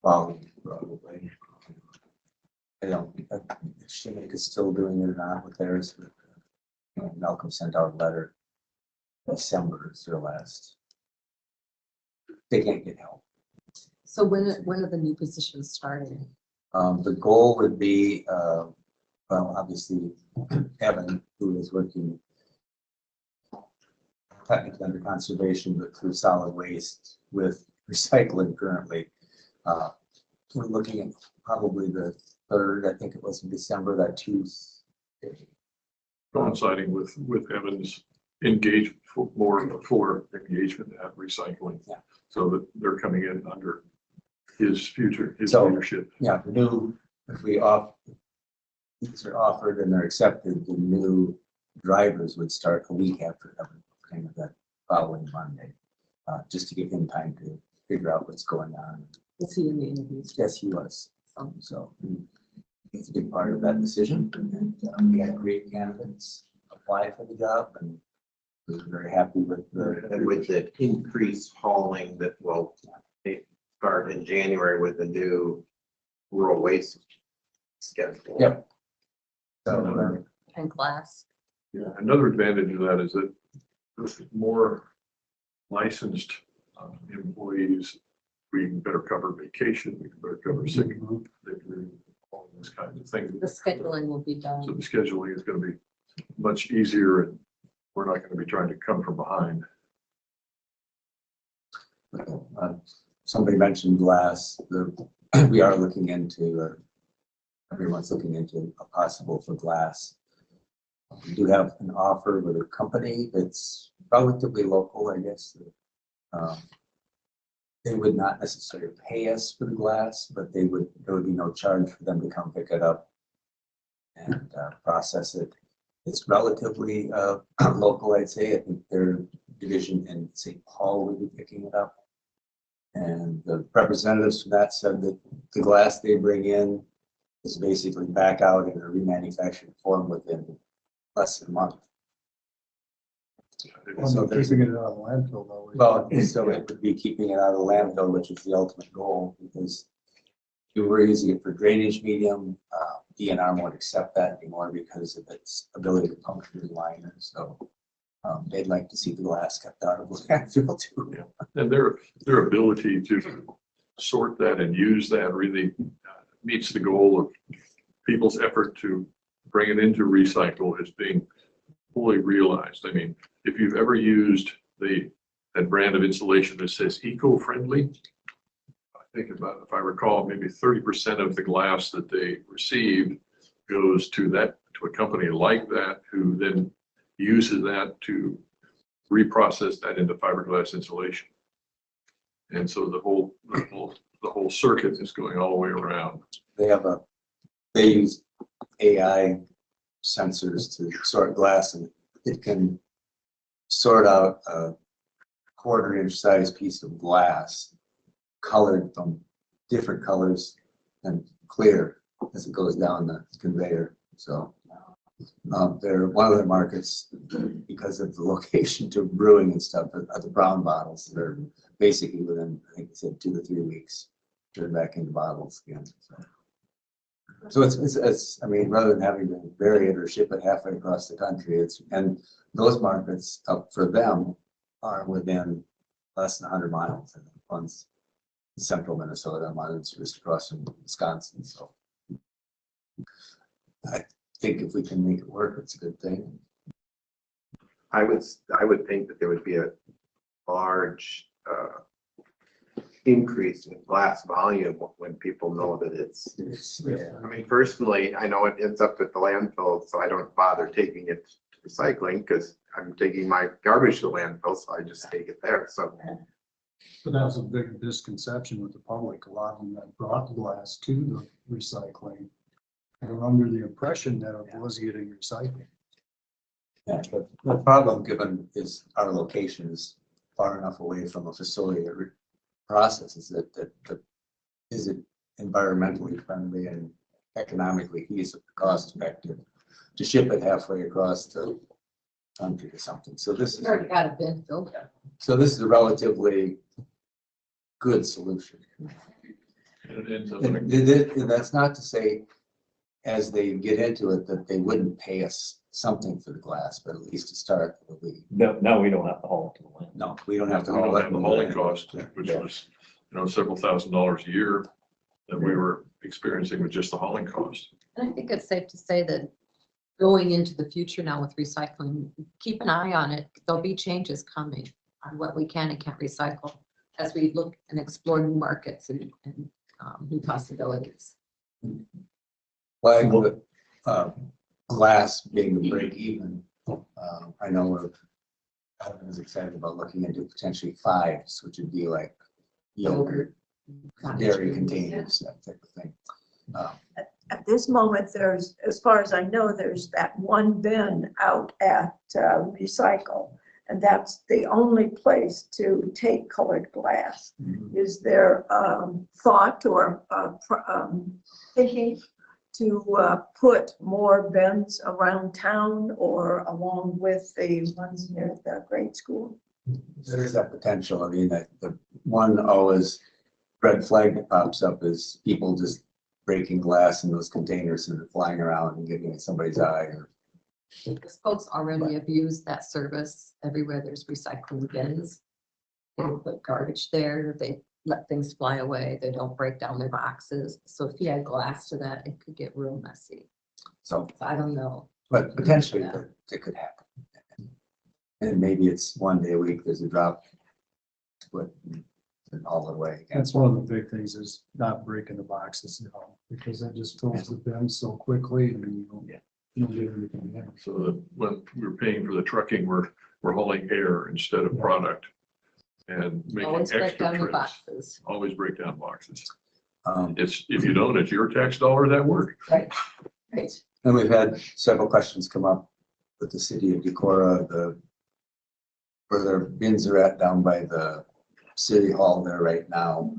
volume probably. I don't, if Shimmick is still doing it or not with theirs, but Malcolm sent out a letter. December is their last. They can't get help. So when are the new positions starting? The goal would be, well, obviously, Evan, who is working technically under conservation, but through solid waste with recycling currently. We're looking at probably the 3rd, I think it was in December, that Tuesday. Coinciding with Evan's engagement, more fuller engagement at recycling. Yeah. So that they're coming in under his So, leadership. Yeah, the new, if these are offered and they're accepted, the new drivers would start a week after Evan, kind of that following Monday, just to give him time to figure out what's going on. Was he in the interviews? Yes, he was. So he's a big part of that decision. And we had great candidates apply for the job and we were very happy with And with the increased hauling that will start in January with the new rural waste schedule. Yep. So, And class? Yeah, another advantage of that is that with more licensed employees, we can better cover vacation, we can better cover sick leave, all those kinds of things. The scheduling will be So done. the scheduling is going to be much easier and we're not going to be trying to come from behind. somebody mentioned glass, we are looking into, everyone's looking into a possible for glass. We do have an offer with a company that's relatively local, I guess. They would not necessarily pay us for the glass, but there would be no charge for them to come pick it up and process it. It's relatively local, I'd say. I think their division in St. Paul would be picking it up. And the representatives from that said that the glass they bring in is basically back out in a remanufactured form within less than a month. So they're keeping it out of the landfill though. Well, so it would be keeping it out of the landfill, which is the ultimate goal, because we were using it for drainage medium. DNR won't accept that anymore because of its ability to puncture the liner. So they'd like to see the glass kept out of the landfill too. Yeah. And their ability to sort that and use that really meets the goal of people's effort to bring it into recycle as being fully realized. I mean, if you've ever used that brand of insulation that says eco-friendly, I think about, if I recall, maybe 30% of the glass that they receive goes to a company like that, who then uses that to reprocess that into fiberglass insulation. And so the whole circuit is going all the way around. They use AI sensors to sort glass, and it can sort out a 1/4-inch size piece of glass colored from different colors and clear as it goes down the conveyor. So they're one of the markets, because of the location to brewing and stuff, are the brown bottles. They're basically within, I think they said 2 to 3 weeks, they're back into bottles again. So it's I mean, rather than having to bury it or ship it halfway across the country, and those markets up for them are within less than 100 miles. And one's in central Minnesota, one's just across from Wisconsin. So I think if we can make it work, it's a good thing. I would think that there would be a large increase in glass volume when people know that it's. I mean, personally, I know it ends up at the landfill, so I don't bother taking it to recycling because I'm taking my garbage to the landfill, so I just take it there, so. But that's a big misconception with the public. A lot of them that brought glass to the recycling are under the impression that it was getting recycled. Yeah, but the problem given is our location is far enough away from a facility that processes it, that is it environmentally friendly and economically feasible, cost effective to ship it halfway across the country or something. So this is, We already got a bin filter. so this is a relatively good solution. And that's not to say, as they get into it, that they wouldn't pay us something for the glass, but at least to start, it'll be, No, we don't have to haul it to the land. no, we don't have to We haul don't it. have the hauling cost, which was, several $1,000s a year that we were experiencing with just the hauling cost. And I think it's safe to say that going into the future now with recycling, keep an eye on it. There'll be changes coming on what we can and can't recycle as we look and explore new markets and new possibilities. Like with glass being the break even, I know I was excited about looking into potentially fives, which would be like yogurt, dairy containers, that type of thing. At this moment, there's, as far as I know, there's that one bin out at Recycle. And that's the only place to take colored glass. Is there thought or thinking to put more bins around town or along with the ones near the grade school? There is that potential. I mean, the one always red flag that pops up is people just breaking glass in those containers and flying around and getting in somebody's eye. Because folks already have used that service everywhere there's recycling bins. They put garbage there, they let things fly away, they don't break down their boxes. So if you add glass to that, it could get real messy. So, I don't know. but potentially Yeah. that could happen. And maybe it's one day a week, there's a drop, but and all the way. That's one of the big things is not breaking the boxes, because that just fills the bin so quickly and you don't get anything in. So that when we're paying for the trucking, we're hauling air instead of product and making Always break extra down your trips. boxes. Always break down boxes. Um, If you don't, it's your tax dollars at work. Right. Right. And we've had several questions come up with the city of Decorah, where their bins are at down by the city hall there right now.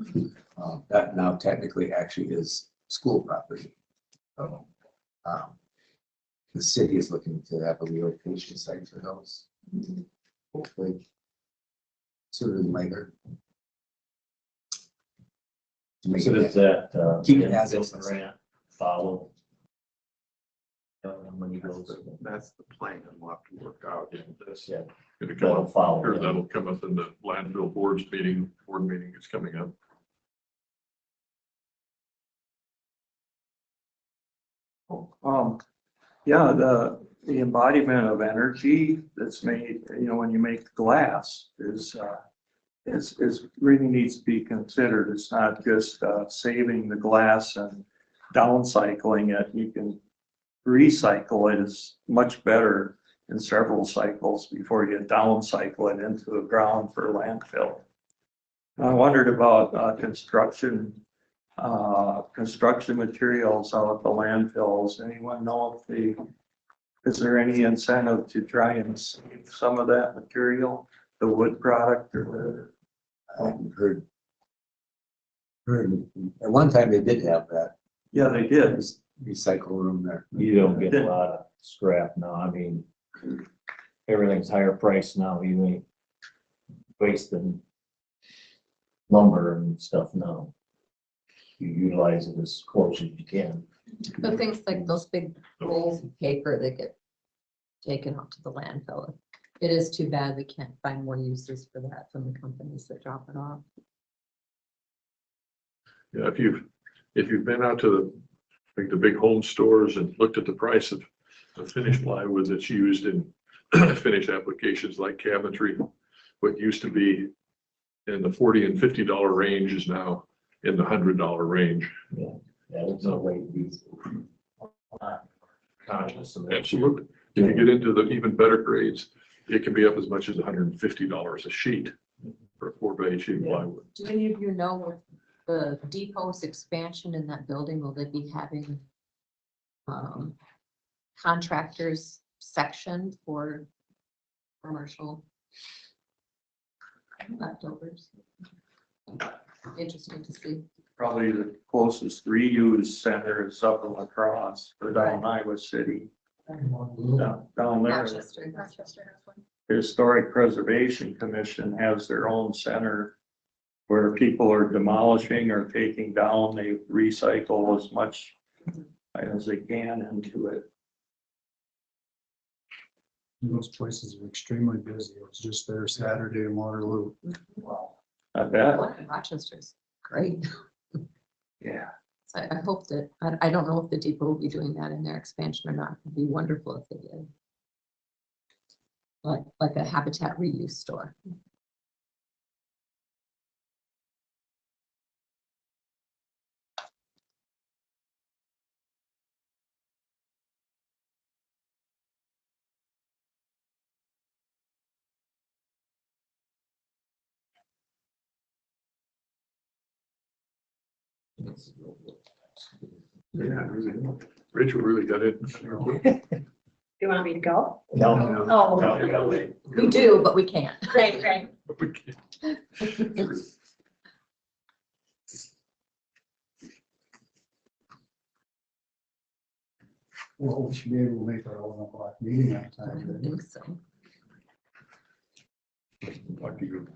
That now technically actually is school property. So, the city is looking to have a relocation site for those. Hopefully sooner than later. To make So it- does that, Keep it as is. grant follow? When you go, That's the plan, we'll have to work out. That's yeah, gonna come that'll up, follow. or that'll come up in the landfill board meeting is coming up. Yeah, the embodiment of energy that's made, when you make glass is really needs to be considered. It's not just saving the glass and downcycling it. You can recycle it is much better in several cycles before you downcycle it into the ground for landfill. I wondered about construction materials out at the landfills. Anyone know is there any incentive to try and save some of that material, the wood product or I haven't heard. At one time they did have that Yeah, they did. recycle room there. You don't get a lot of scrap now. I mean, everything's higher priced now. You ain't wasting lumber and stuff now. You utilize it as close as you can. But things like those big rolls of paper that get taken out to the landfill. It is too bad we can't find more uses for that from the companies that drop it off. Yeah, if you've been out to the big home stores and looked at the price of the finished plywood that's used in finished applications like cabinetry, what used to be in the $40 and $50 range is now in the $100 range. Yeah, there's no way to be conscious of that. Absolutely. If you get into the even better grades, it can be up as much as $150 a sheet for a 4x8 sheet of plywood. Do any of you know the depot's expansion in that building, will they be having contractors section for commercial leftovers? Interesting to see. Probably the closest reuse center is up in La Crosse or down in Iowa City. Down there, Rochester. the Historic Preservation Commission has their own center where people are demolishing or taking down, they recycle as much as they can into it. Those places are extremely busy. I was just there Saturday in Waterloo. Wow. I bet, One in Rochester's great. yeah. So I hope that, I don't know if the depot will be doing that in their expansion or not. It'd be wonderful if they did. Like a habitat reuse store. Yeah, Rachel really got it. You want me to go? No. Oh, We do, but we can't. great, great. Well, we should be able to make our 11 o'clock meeting on I time. don't think so. Talk to you.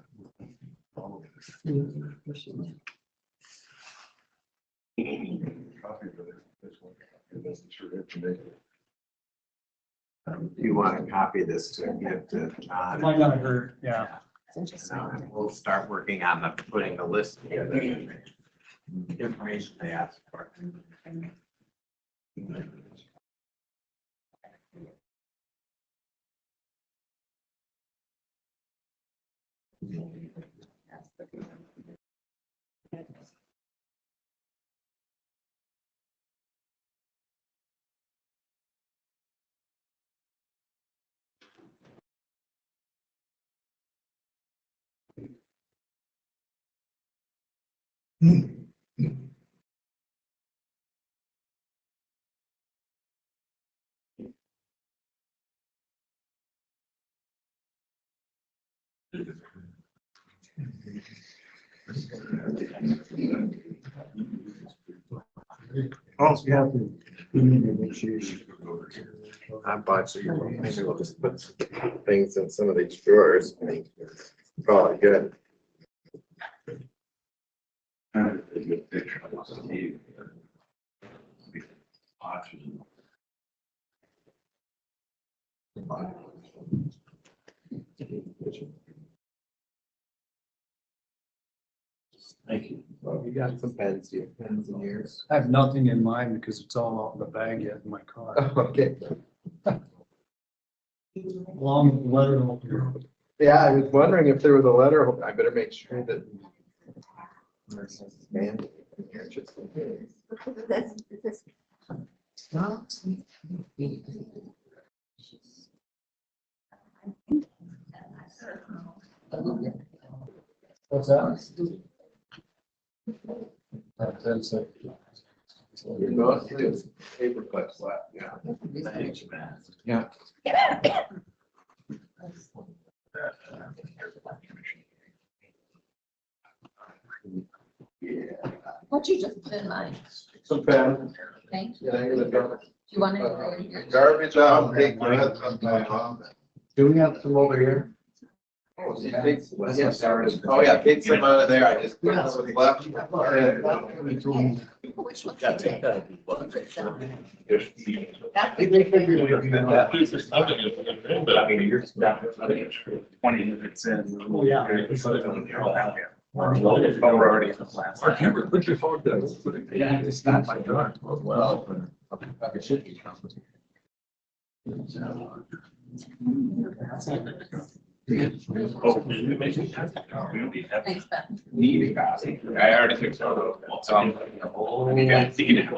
Copy of this one. It doesn't sure have to make it. You want a copy of this to give to John? Might not hurt, yeah. It's interesting. And we'll start working on putting the list together. Information they asked for. Oh, yeah. I bought you, maybe we'll just put some things in some of these drawers. I think it's probably good. Thank you. Well, you got some pens, you have pens in yours. I have nothing in mine because it's all out in the bag yet in my car. Okay. Long with the letter opener. Yeah, I was wondering if there was a letter. I better make sure that. Man, here, just in case. What's that? That's it. You're going to do paper clips left, yeah. Thanks, man. Yeah. What'd you just put in mine? Some pen. Thank you. Yeah, I'm gonna dump Do you want to go in here? it. Garbage out, take your head sometime. Do we have some over here? Oh, yeah, take some out of there. I just put what's left. Which one? Yeah, take that. But I mean, you're down 20 minutes in. Oh, yeah. We're already in the last. Put your phone down. Yeah, it's not my car. Well, it should be. Thanks, Beth. Need a copy. I already took some of them. You guys see it.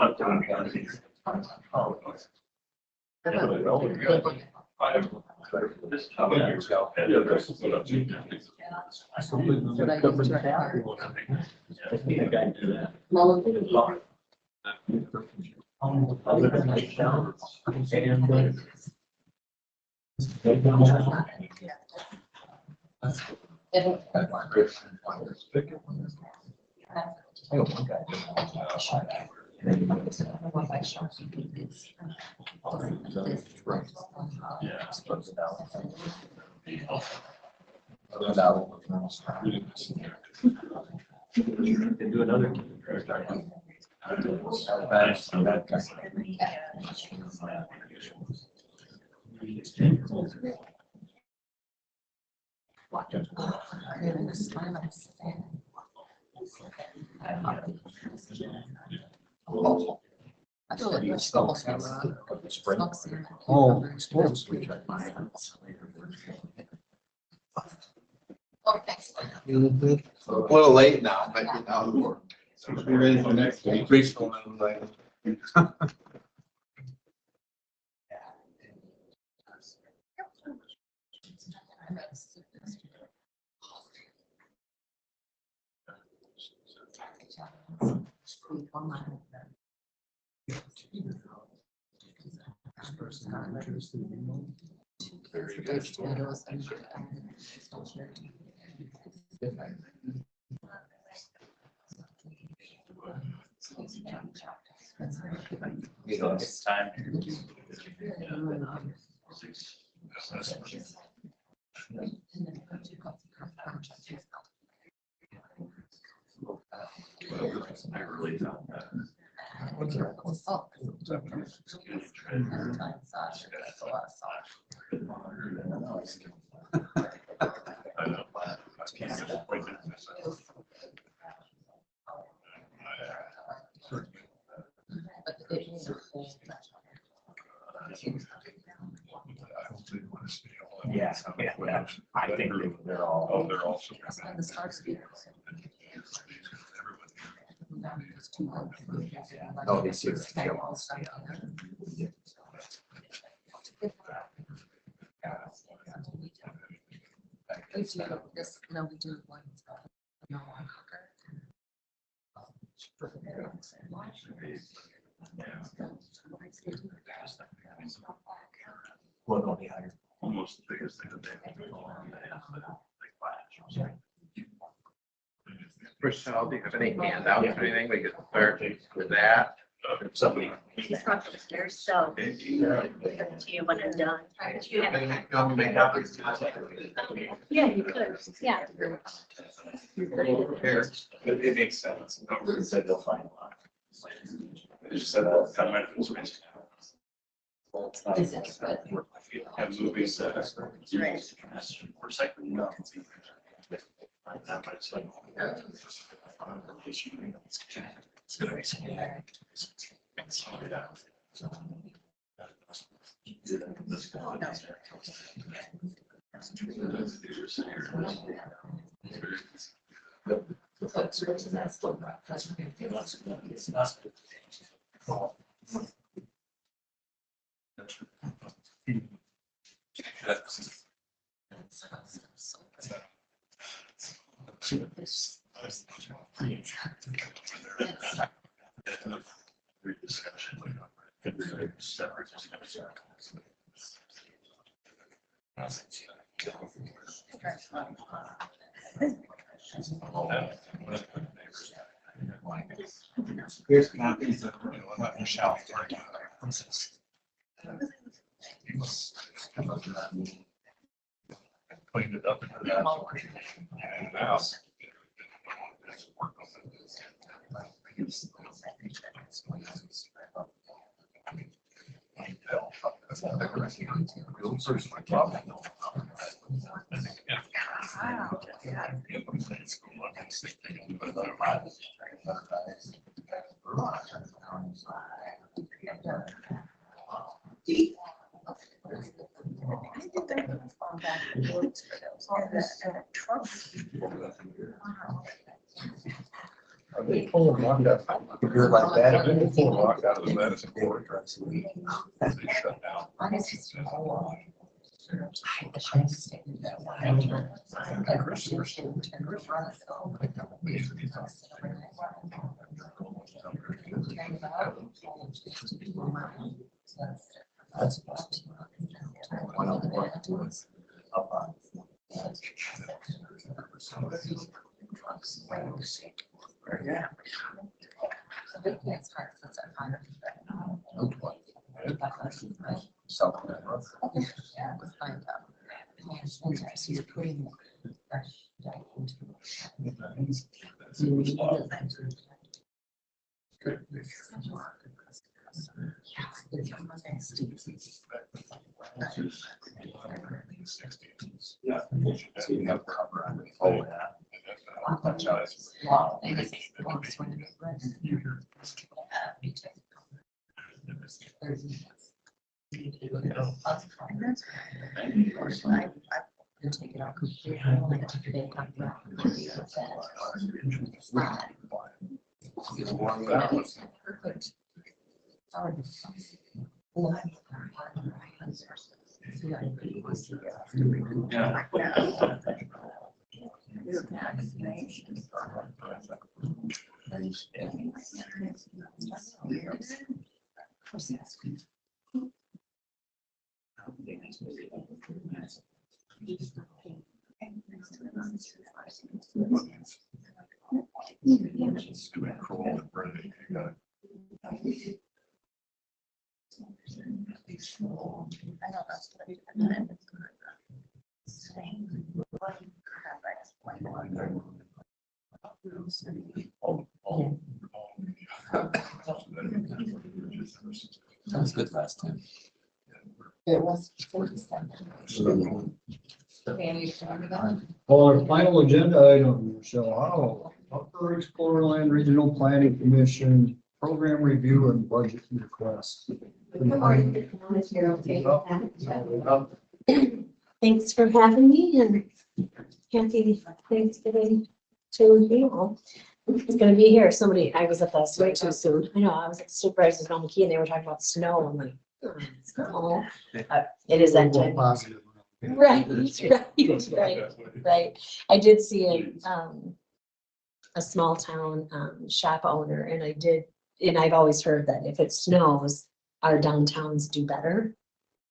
Should I use direct card? I think I do that. Well, Other than Rachelle and do another. I feel like there's almost no smoked salmon. Oh, Oh, thanks. A little late now, but now. Be ready for next week. You know, it's time. I really don't. Oh. That's a lot of sauce. I know. But it is a whole. Yeah, yeah. I think they're all. Oh, they're all. And the star speakers. Oh, they see it. We do this, no, we do one. No, one hooker. What on the higher? Almost the biggest thing that they Rachelle, do you have any handouts or anything we could start with that? Somebody. She's from upstairs, so give it to you when I'm done. Yeah, you could, yeah. It makes sense. They said they'll find a lot. They just said that kind of might have been. Is it good? Have movies that are. Recycling. No. Here's copies of Michelle. Cleaned it up. Are they pulling rock out? If you're like that, Are they pulling rock out of the medicine court? They shut down. Yeah. So you have cover on the whole. Take it out completely. Like, they talk about perfect. That was good last time. It was. Our final agenda item, Rachelle, Howe, Upper Explorerland Regional Planning Commission Program Review and Budget Request. Thanks for having me and happy Thanksgiving to you all. It's gonna be here. I was at the way too soon. I know, I was at the Supervisors in Key and they were talking about snow. I'm like, oh, it is that time. Positive. Right, right. I did see a small town shop owner and I've always heard that if it snows, our downtowns do better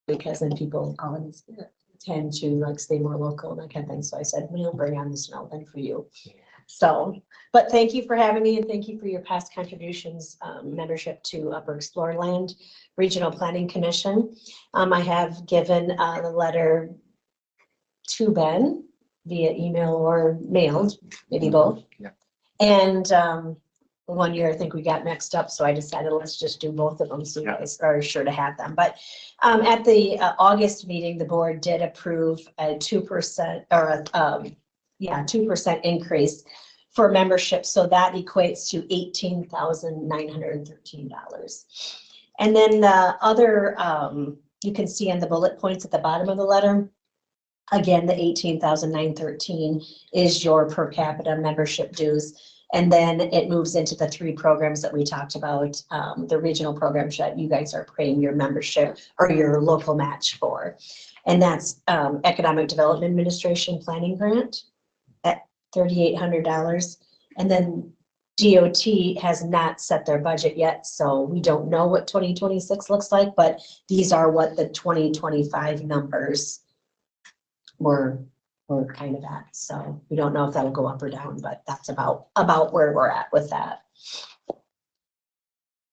because then people tend to like stay more local and that kind of thing. So I said, we'll bring on the snow then for you. So, but thank you for having me and thank you for your past contributions, membership to Upper Explorerland Regional Planning Commission. I have given the letter to Ben via email or mailed, maybe both. Yeah. And 1 year, I think we got mixed up, so I decided let's just do both of them so you guys are sure to have them. But at the August meeting, the board did approve a 2% or 2% increase for membership. So that equates to $18,913. And then the other, you can see on the bullet points at the bottom of the letter, again, the $18,913 is your per capita membership dues. And then it moves into the 3 programs that we talked about, the regional programs that you guys are paying your membership or your local match for. And that's Economic Development Administration Planning Grant at $3,800. And then DOT has not set their budget yet, so we don't know what 2026 looks like, but these are what the 2025 numbers were kind of at. So we don't know if that'll go up or down, but that's about where we're at with that.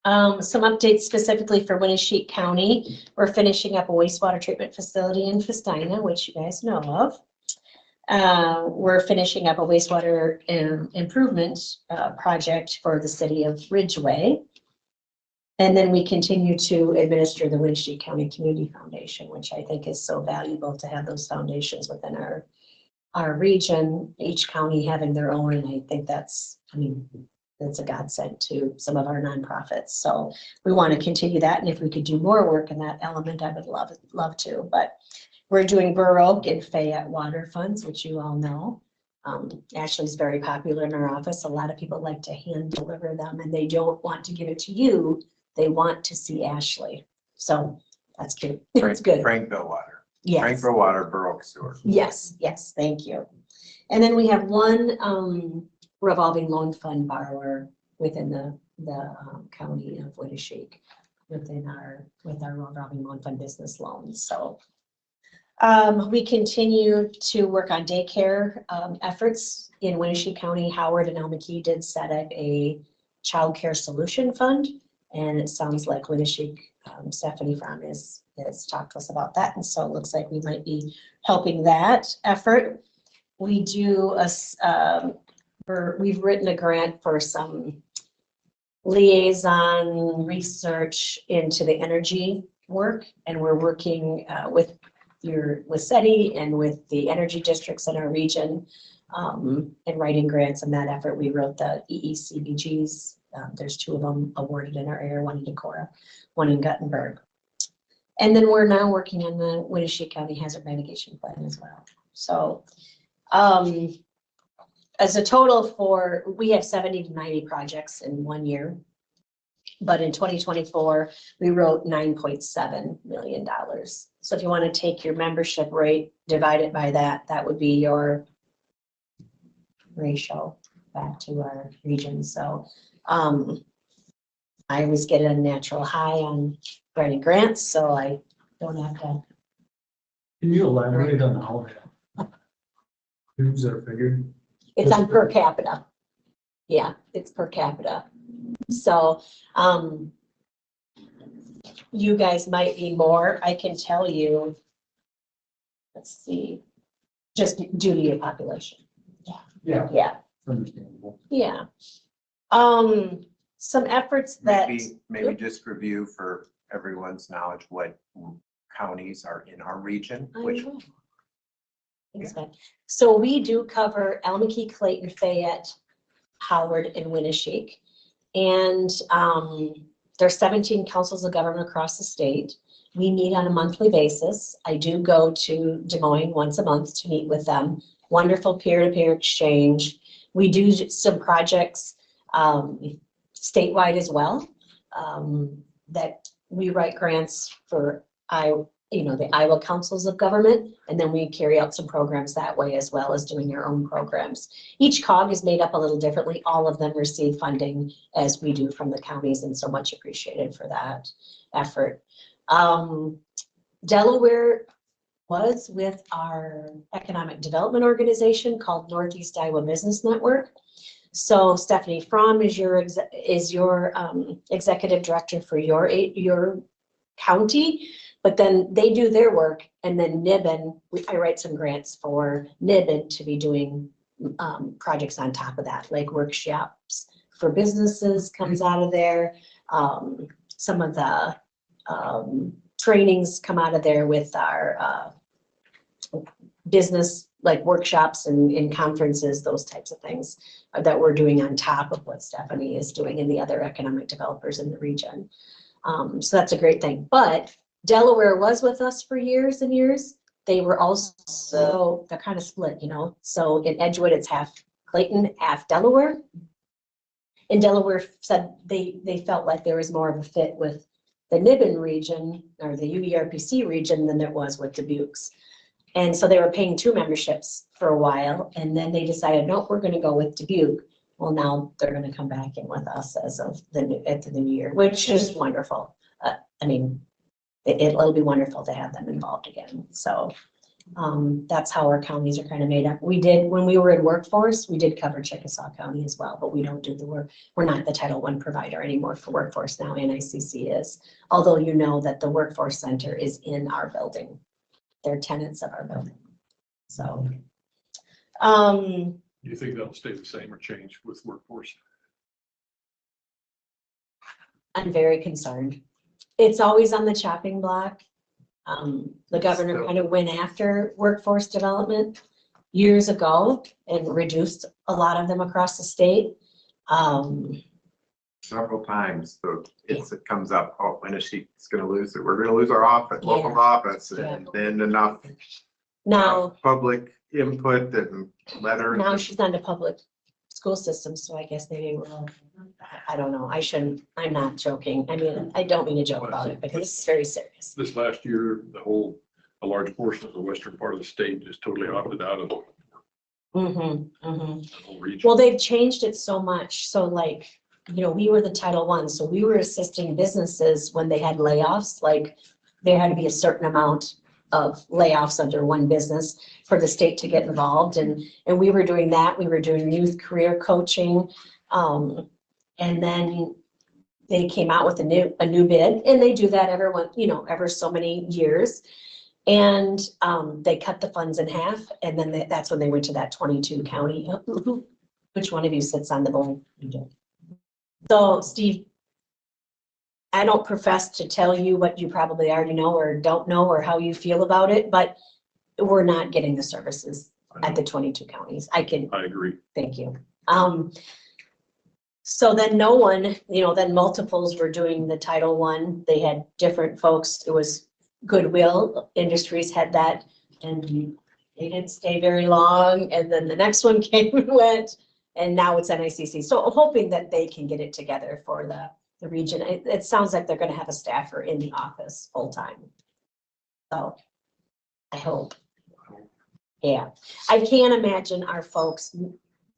Some updates specifically for Winneshiek County. We're finishing up a wastewater treatment facility in Festina, which you guys know of. We're finishing up a wastewater improvement project for the city of Ridgeway. And then we continue to administer the Winneshiek County Community Foundation, which I think is so valuable to have those foundations within our region, each county having their own. And I think that's a godsend to some of our nonprofits. So we want to continue that. And if we could do more work in that element, I would love to. But we're doing Burr Oak and Fayette water funds, which you all know. Ashley's very popular in our office. A lot of people like to hand deliver them and they don't want to give it to you. They want to see Ashley. So that's good. It's good. Frankville water. Yes. Frankfurt Water, Borough Sewer. Yes, yes, thank you. And then we have one revolving loan fund borrower within the county of Winneshiek with our revolving loan fund business loans, so. We continue to work on daycare efforts in Winneshiek County. Howard and Elmekey did set up a childcare solution fund, and it sounds like Winneshiek, Stephanie Fromm has talked to us about that, and so it looks like we might be helping that effort. We do we've written a grant for some liaison research into the energy work, and we're working with SETI and with the energy districts in our region, and writing grants in that effort. We wrote the EECBGs. There's 2 of them awarded in our area, one in Decorah, one in Guttenberg. And then we're now working on the Winneshiek County Hazard Mitigation Plan as well. So as a total we have 70 to 90 projects in 1 year. But in 2024, we wrote $9.7 million. So if you want to take your membership rate, divide it by that, that would be your ratio back to our region. So I always get a natural high on writing grants, so I don't have to. Can you elaborate on how dues are figured? It's on per capita. Yeah, it's per capita. So you guys might be more, I can tell you, let's see, just due to your population. Yeah. Yeah, Understandable. yeah. Some efforts that. Maybe just review for everyone's knowledge what counties are in our region, which. Thanks, Ben. So we do cover Elmekey, Clayton, Fayette, Howard, and Winneshiek. And there's 17 councils of government across the state. We meet on a monthly basis. I do go to Des Moines once a month to meet with them. Wonderful peer-to-peer exchange. We do some projects statewide as well, that we write grants for the Iowa Councils of Government, and then we carry out some programs that way as well as doing our own programs. Each COG is made up a little differently. All of them receive funding as we do from the counties, and so much appreciated for that effort. Delaware was with our economic development organization called Northeast Iowa Business Network. So Stephanie Fromm is your executive director for your county. But then they do their work, and then Nibbin, I write some grants for Nibbin to be doing projects on top of that, like workshops for businesses comes out of there. Some of the trainings come out of there with our business, like workshops and conferences, those types of things that we're doing on top of what Stephanie is doing and the other economic developers in the region. So that's a great thing. But Delaware was with us for years and years. They were also, they're kind of split, So in Edgewood, it's half Clayton, half Delaware. And Delaware said they felt like there was more of a fit with the Nibbin region or the UERPC region than there was with Dubuque's. And so they were paying 2 memberships for a while, and then they decided, nope, we're going to go with Dubuque. Well, now they're going to come back in with us as of at the new year, which is wonderful. It'll be wonderful to have them involved again. So that's how our counties are kind of made up. When we were in workforce, we did cover Chickasaw County as well, but we don't do the work. We're not the Title I provider anymore for workforce now. NICC is, although you know that the workforce center is in our building. They're tenants of our building. So. Do you think that'll stay the same or change with workforce? I'm very concerned. It's always on the chopping block. The governor kind of went after workforce development years ago and reduced a lot of them across the state. Several times, so it comes up, Winneshiek's gonna lose it. We're gonna lose our office, local office, and then enough Now, public input and letters. now she's on the public school system, so I guess maybe I don't know. I'm not joking. I mean, I don't mean to joke about it because it's very serious. This last year, the whole a large portion of the western part of the state is totally opted out of the whole region. Well, they've changed it so much. So like, you know, we were the Title I, so we were assisting businesses when they had layoffs, like there had to be a certain amount of layoffs under one business for the state to get involved. And we were doing that. We were doing youth career coaching. And then they came out with a new bid, and they do that ever so many years. And they cut the funds in half, and then that's when they went to that 22 county. Which one of you sits on the board? So Steve, I don't profess to tell you what you probably already know or don't know or how you feel about it, but we're not getting the services at the 22 counties. I agree. Thank you. So then then multiples were doing the Title I. They had different folks. It was Goodwill Industries had that, and they didn't stay very long. And then the next one came and went, and now it's NICC. So I'm hoping that they can get it together for the region. It sounds like they're going to have a staffer in the office full time. So I hope. Yeah, I can't imagine our folks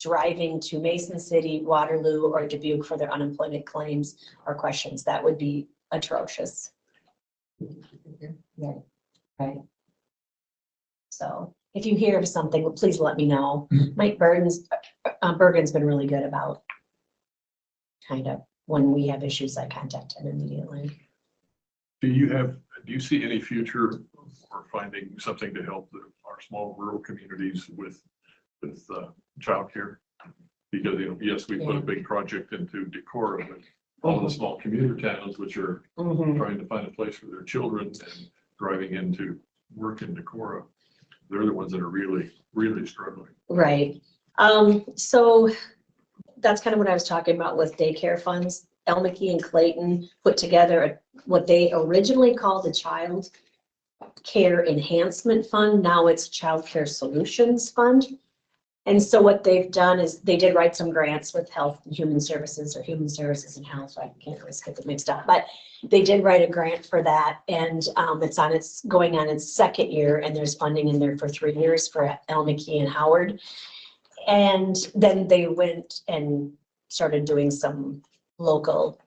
driving to Mason City, Waterloo, or Dubuque for their unemployment claims or questions. That would be atrocious. Yeah, right. So if you hear of something, please let me know. Mike Bergen's been really good about kind of when we have issues, I contact him immediately. Do you see any future for finding something to help our small rural communities with childcare? Because, yes, we put a big project into Decorah, but all the small commuter towns, which are trying to find a place for their children and driving into work in Decorah, they're the ones that are really, really struggling. Right. So that's kind of what I was talking about with daycare funds. Elmicky and Clayton put together what they originally called the Child Care Enhancement Fund. Now it's Child Care Solutions Fund. And so what they've done is they did write some grants with Health and Human Services, or Human Services and Health. I can't always get them mixed up, but they did write a grant for that. And it's going on its second year, and there's funding in there for 3 years for Elmicky and Howard. And then they went and started doing some local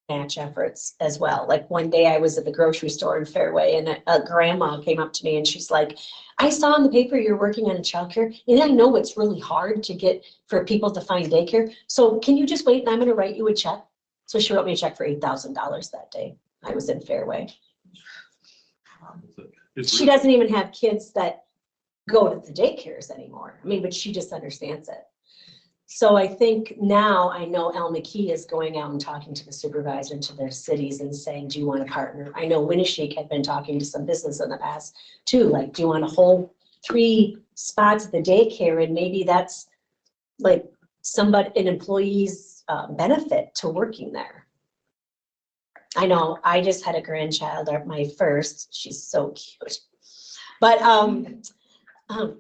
match efforts as well. Like one day I was at the grocery store in Fairway, and a grandma came up to me and she's like, I saw in the paper you're working on a childcare, and I know it's really hard to get for people to find daycare. So can you just wait, and I'm going to write you a check? So she wrote me a check for $8,000 that day. I was in Fairway. She doesn't even have kids that go to the daycares anymore. I mean, but she just understands it. So I think now I know Elmicky is going out and talking to the supervisor to their cities and saying, do you want to partner? I know Winneshiek had been talking to some business in the past too, like, do you want to hold 3 spots at the daycare? And maybe that's like an employee's benefit to working there. I know I just had a grandchild, my first. She's so cute, but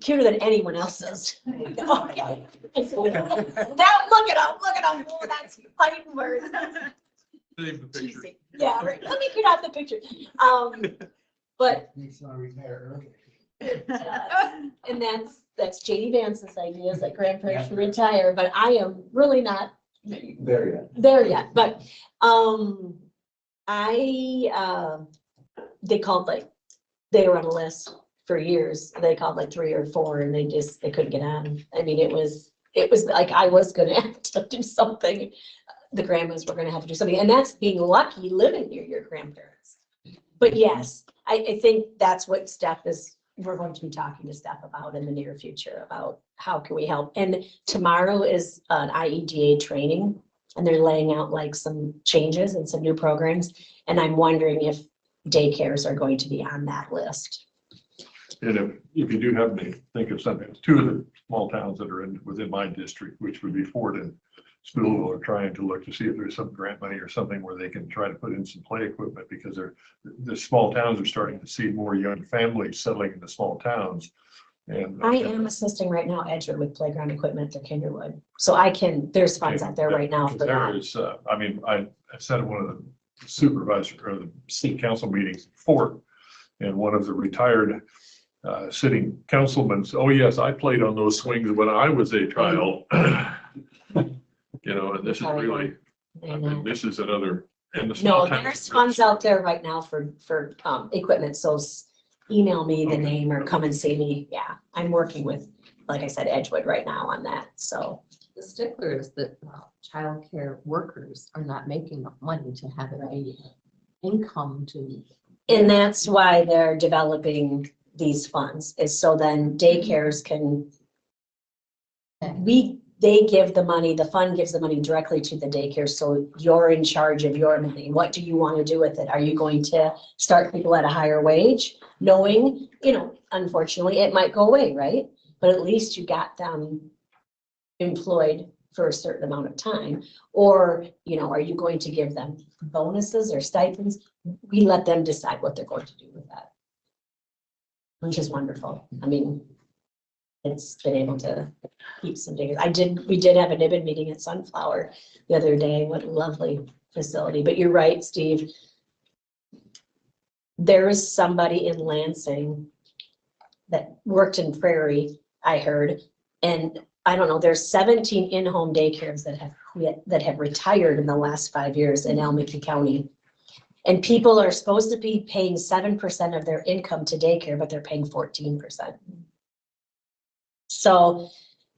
cuter than anyone else's. Okay. That, look at him. Oh, that's fighting words. Save the picture. Cheesy. Yeah, right. Let me get out the picture. But and that's JD Vance's idea, is that grandparents should retire, but I am really not there yet. But they called, like, they were on a list for years. They called like 3 or 4, and they couldn't get on. I mean, it was like I was gonna have to do something. The grandmas were gonna have to do something, and that's being lucky living near your grandparents. But yes, I think that's what we're going to be talking to Steph about in the near future, about how can we help. And tomorrow is an IEDA training, and they're laying out like some changes and some new programs. And I'm wondering if daycares are going to be on that list. And if you do happen to think of something, 2 of the small towns that are within my district, which would be Fort and Spoolville, are trying to look to see if there's some grant money or something where they can try to put in some play equipment, because the small towns are starting to see more young families settling into small towns. And I am assisting right now Edgewood with playground equipment at Kinderwood. So there's funds out there right now for there that. Is, I mean, I sat at one of the supervisor or the city council meetings in Fort, And one of the retired sitting councilmen said, oh yes, I played on those swings when I was a child. You know, and this is really, I mean, this is another, and the small No, town. there's funds out there right now for equipment, so email me the name or come and see me. Yeah, I'm working with, like I said, Edgewood right now on that, so. The stickler is that childcare workers are not making enough money to have an income to. And that's why they're developing these funds, is so then daycares can, they give the money, the fund gives the money directly to the daycare, so you're in charge of your money. What do you want to do with it? Are you going to start people at a higher wage, knowing, you know, unfortunately, it might go away, right? But at least you got them employed for a certain amount of time. Or, you know, are you going to give them bonuses or stipends? We let them decide what they're going to do with that, which is wonderful. I mean, it's been able to keep some diggers. We did have a NIBID meeting at Sunflower the other day. What a lovely facility. But you're right, Steve. There is somebody in Lansing that worked in Prairie, I heard, and I don't know, there's 17 in-home daycares that have quit, that have retired in the last 5 years in Alameda County. And people are supposed to be paying 7% of their income to daycare, but they're paying 14%. So,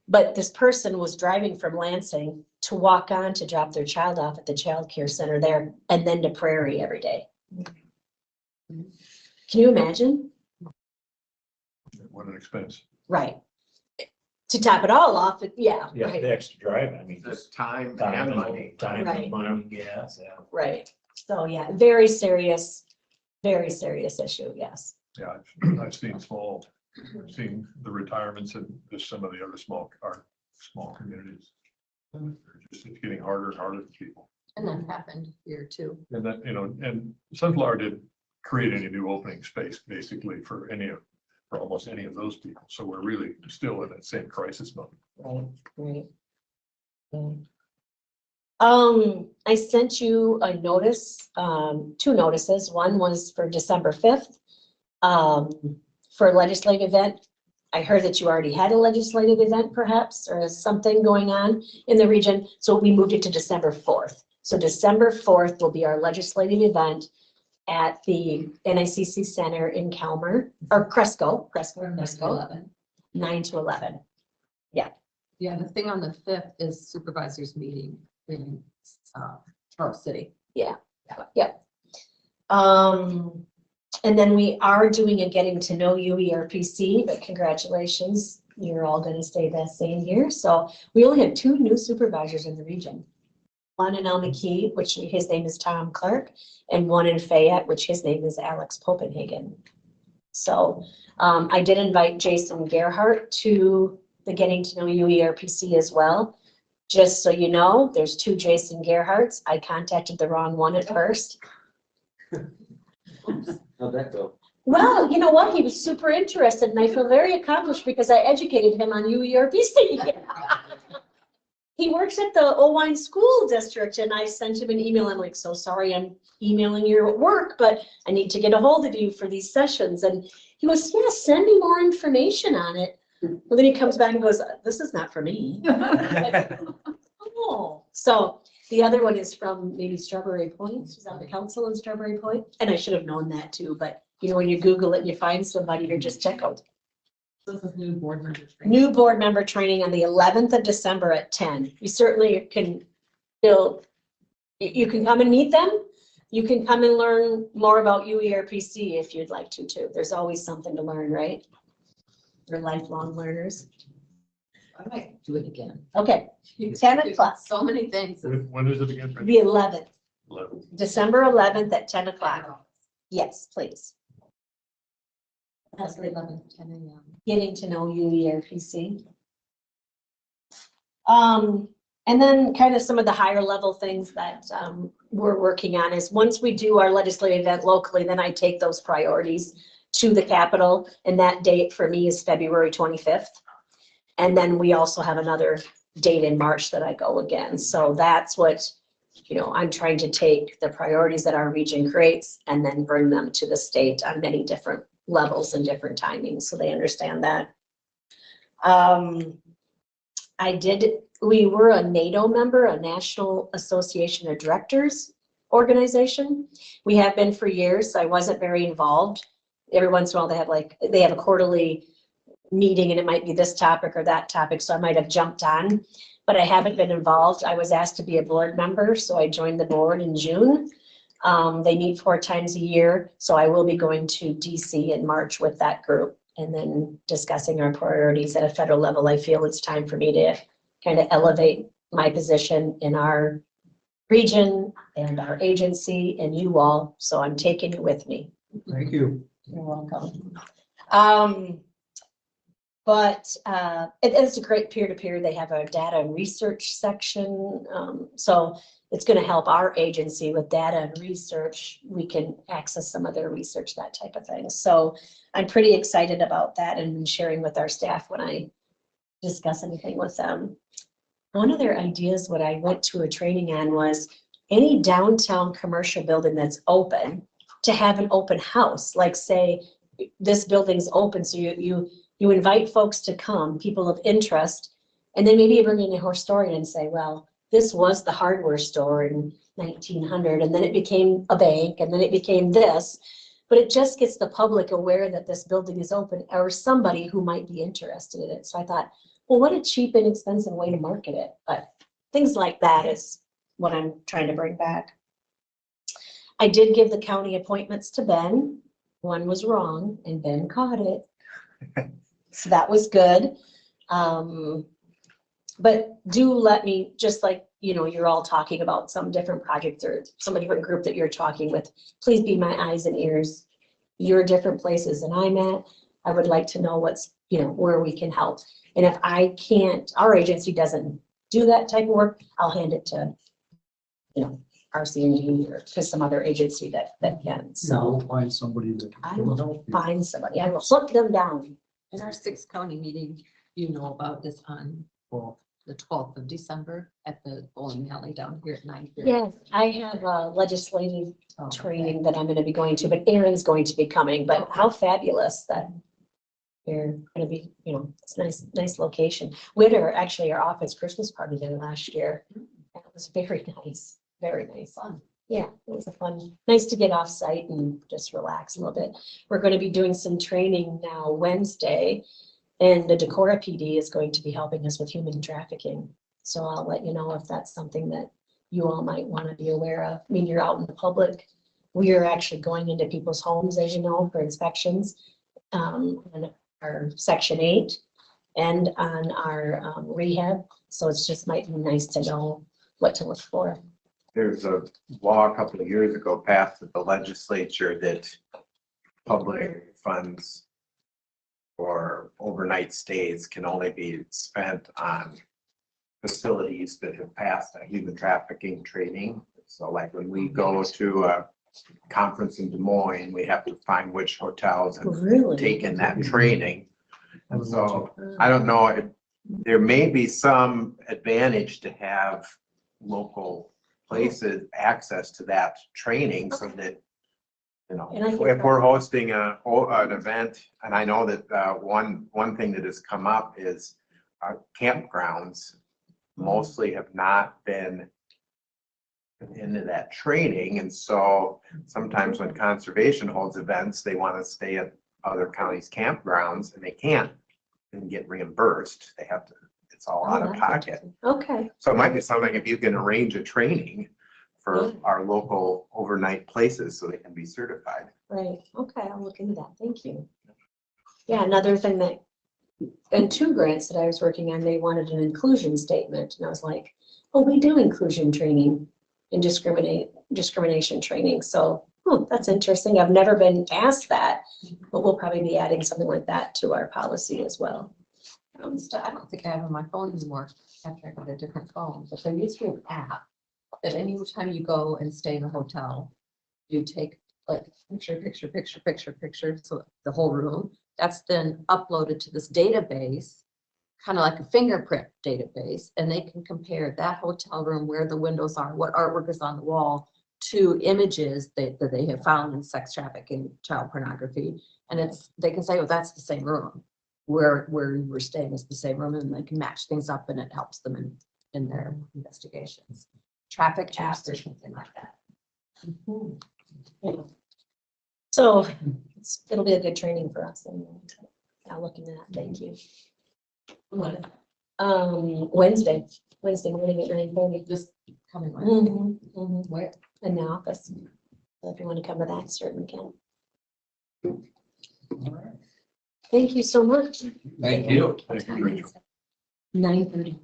but this person was driving from Lansing to walk on to drop their child off at the child care center there and then to Prairie every day. Can you imagine? What an expense. Right. To top it all off, yeah, Yeah, right, the extra drive, I mean, The just time time and money. Right. money, gas, yeah. right. So, yeah, very serious issue, yes. Yeah, I've seen the retirements in just some of the other small communities. It's getting harder and harder for people. And that happened here too. And that, you know, and Sunflower didn't create any new opening space basically for almost any of those people. So we're really still in that same crisis mode. Right. I sent you a notice, 2 notices. One was for December 5th, for a legislative event. I heard that you already had a legislative event perhaps, or something going on in the region. So we moved it to December 4th. So December 4th will be our legislative event at the NICC Center in Calmer, or Cresco, 9 to 11. Yeah. Yeah, the thing on the 5th is supervisors meeting in Charles City. Yeah. And then we are doing a getting to know you ERPC, but congratulations, you're all going to stay that same year. So we only have 2 new supervisors in the region. One in Elmkey, which his name is Tom Clark, and one in Fayette, which his name is Alex Popenhagen. So I did invite Jason Gerhardt to the Getting to Know You ERPC as well. Just so you know, there's 2 Jason Gerhardts. I contacted the wrong one at first. How'd that go? Well, you know what? He was super interested and I feel very accomplished because I educated him on UERPC. He works at the Owine School District and I sent him an email. I'm like, so sorry, I'm emailing you at work, but I need to get a hold of you for these sessions. And he goes, yeah, send me more information on it. Well, then he comes back and goes, this is not for me. Like, oh, so the other one is from maybe Strawberry Point. She's on the council in Strawberry Point. And I should have known that too, but you know, when you Google it and you find somebody, you're just check out. This is new board member training. New board member training on the 11th of December at 10. You certainly can you can come and meet them. You can come and learn more about UERPC if you'd like to too. There's always something to learn, right? We're lifelong learners. I might do it again. Okay, 10 o'clock. So many things. When is it again? The 11th, 11. December 11th at 10 o'clock. Yes, please. That's 11 to 10 a.m. Getting to know UERPC. And then kind of some of the higher level things that we're working on is once we do our legislative event locally, then I take those priorities to the Capitol, and that date for me is February 25th. And then we also have another date in March that I go again. So that's what you know, I'm trying to take the priorities that our region creates and then bring them to the state on many different levels and different timings, so they understand that. We were a NATO member, a National Association of Directors organization. We have been for years. So I wasn't very involved. Every once in a while they have a quarterly meeting and it might be this topic or that topic, so I might have jumped on, but I haven't been involved. I was asked to be a board member, so I joined the board in June. They meet 4 times a year, so I will be going to DC in March with that group and then discussing our priorities at a federal level. I feel it's time for me to kind of elevate my position in our region and our agency and you all, so I'm taking it with me. Thank you. You're welcome. But it's a great peer-to-peer. They have a data and research section. So it's going to help our agency with data and research. We can access some of their research, that type of thing. So I'm pretty excited about that and sharing with our staff when I discuss anything with them. One of their ideas, what I went to a training on, was any downtown commercial building that's open to have an open house. Like say this building's open, so you invite folks to come, people of interest, and then maybe you bring in a historian and say, well, this was the hardware store in 1900, and then it became a bank, and then it became this. But it just gets the public aware that this building is open, or somebody who might be interested in it. So I thought, well, what a cheap, inexpensive way to market it. But things like that is what I'm trying to bring back. I did give the county appointments to Ben. One was wrong, and Ben caught it. So that was good. But do let me, just like, you know, you're all talking about some different projects or some different group that you're talking with, please be my eyes and ears. You're different places than I'm at. I would like to know what's, you know, where we can help. And if I can't, our agency doesn't do that type of work, I'll hand it to, you know, RC&D or to some other agency that can. So we'll So find somebody that. I will find somebody. I will hunt them down. And our 6th county meeting, you know about, is on the 12th of December at the bowling alley down here at 9:30. Yes, I have a legislative training that I'm gonna be going to, but Aaron's going to be coming, but how fabulous that you're gonna be, you know, it's nice location. We had actually our office Christmas party there last year. It was very nice, very nice. Fun. Yeah, it was nice to get off site and just relax a little bit. We're gonna be doing some training now Wednesday, and the Decorah PD is going to be helping us with human trafficking. So I'll let you know if that's something that you all might want to be aware of. I mean, you're out in the public. We are actually going into people's homes, as you know, for inspections, on our Section 8 and on our rehab. So it's just might be nice to know what to look for. There's a law a couple of years ago passed at the legislature that public funds for overnight stays can only be spent on facilities that have passed a human trafficking training. So like when we go to a conference in Des Moines, we have to find which hotels have Really? taken that training. And so I don't know if there may be some advantage to have local places access to that training so that, you know, And I think if we're hosting an event, and I know that one thing that has come up is campgrounds mostly have not been into that training. And so sometimes when conservation holds events, they want to stay at other counties' campgrounds and they can't and get reimbursed. They have to, it's all out of pocket. Okay, So it might be something if you can arrange a training for our local overnight places so they can be certified. right. Okay, I'll look into that. Thank you. Yeah, another thing that, and 2 grants that I was working on, they wanted an inclusion statement. And I was like, oh, we do inclusion training and discrimination training. So that's interesting. I've never been asked that, but we'll probably be adding something like that to our policy as well. I don't think I have on my phone anymore after I got a different phone, but there used to be an app that any time you go and stay in a hotel, you take like picture, so the whole room, that's then uploaded to this database. kind of like a fingerprint database, and they can compare that hotel room, where the windows are, what artwork is on the wall, to images that they have found in sex trafficking, child pornography. And they can say, oh, that's the same room. Where you were staying is the same room, and they can match things up, and it helps them in their investigations. Traffic apps or something like that. So it'll be a good training for us and now looking at, thank you. Wednesday morning at 9:30. Just coming. Right. Where? In the office. So if you want to come to that, certainly can. Thank you so much. Thank you. 9:30.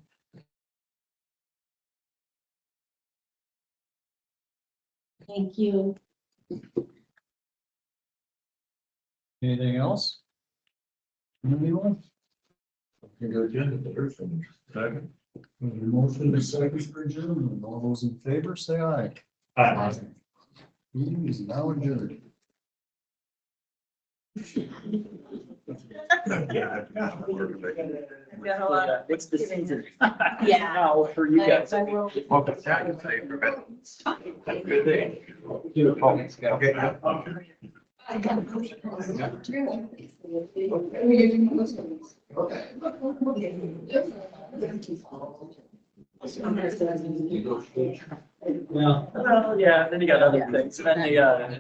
Thank you. Anything else? Anyone? Your agenda, there's some second. Motion is second for adjournment. All those in favor, say aye. Meeting is now adjourned. What's the season? Yeah. Now, for you guys. I will. Welcome back. Good day. Well, yeah, then you got other things, and then the,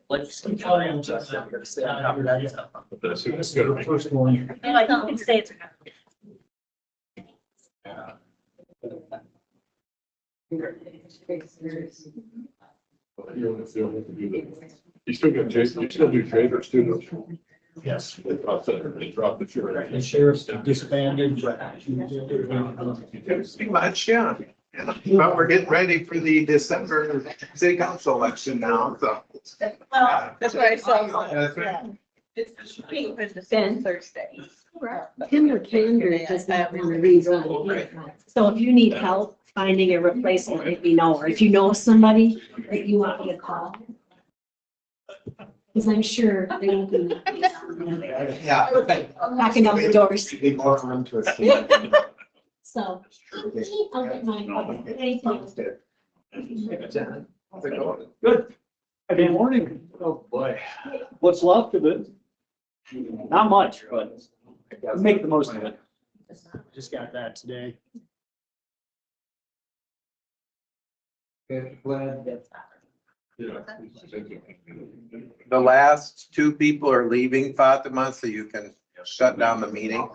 like, some volumes, I'm gonna stay on top of that stuff. That's gonna be. First one. I can say it's. You still get, you still do traders too, don't you? Yes. They dropped the share. The sheriff's disbanded. Pretty much, yeah. But we're getting ready for the December city council election now, so. Well, that's what I saw. That's right. It's Ben. Thursday. Tim LeCander does not want to rezone. So if you need help finding a replacement, let me know, or if you know somebody that you want me to call. Because I'm sure they don't do that. Yeah. Knocking down the doors. Big more room to escape. So I'll get mine. Anything. How's it going? Good. Good morning. Oh, boy. What's left of it? Not much, but make the most of it. Just got that today. The last two people are leaving, Fatima, so you can shut down the meeting.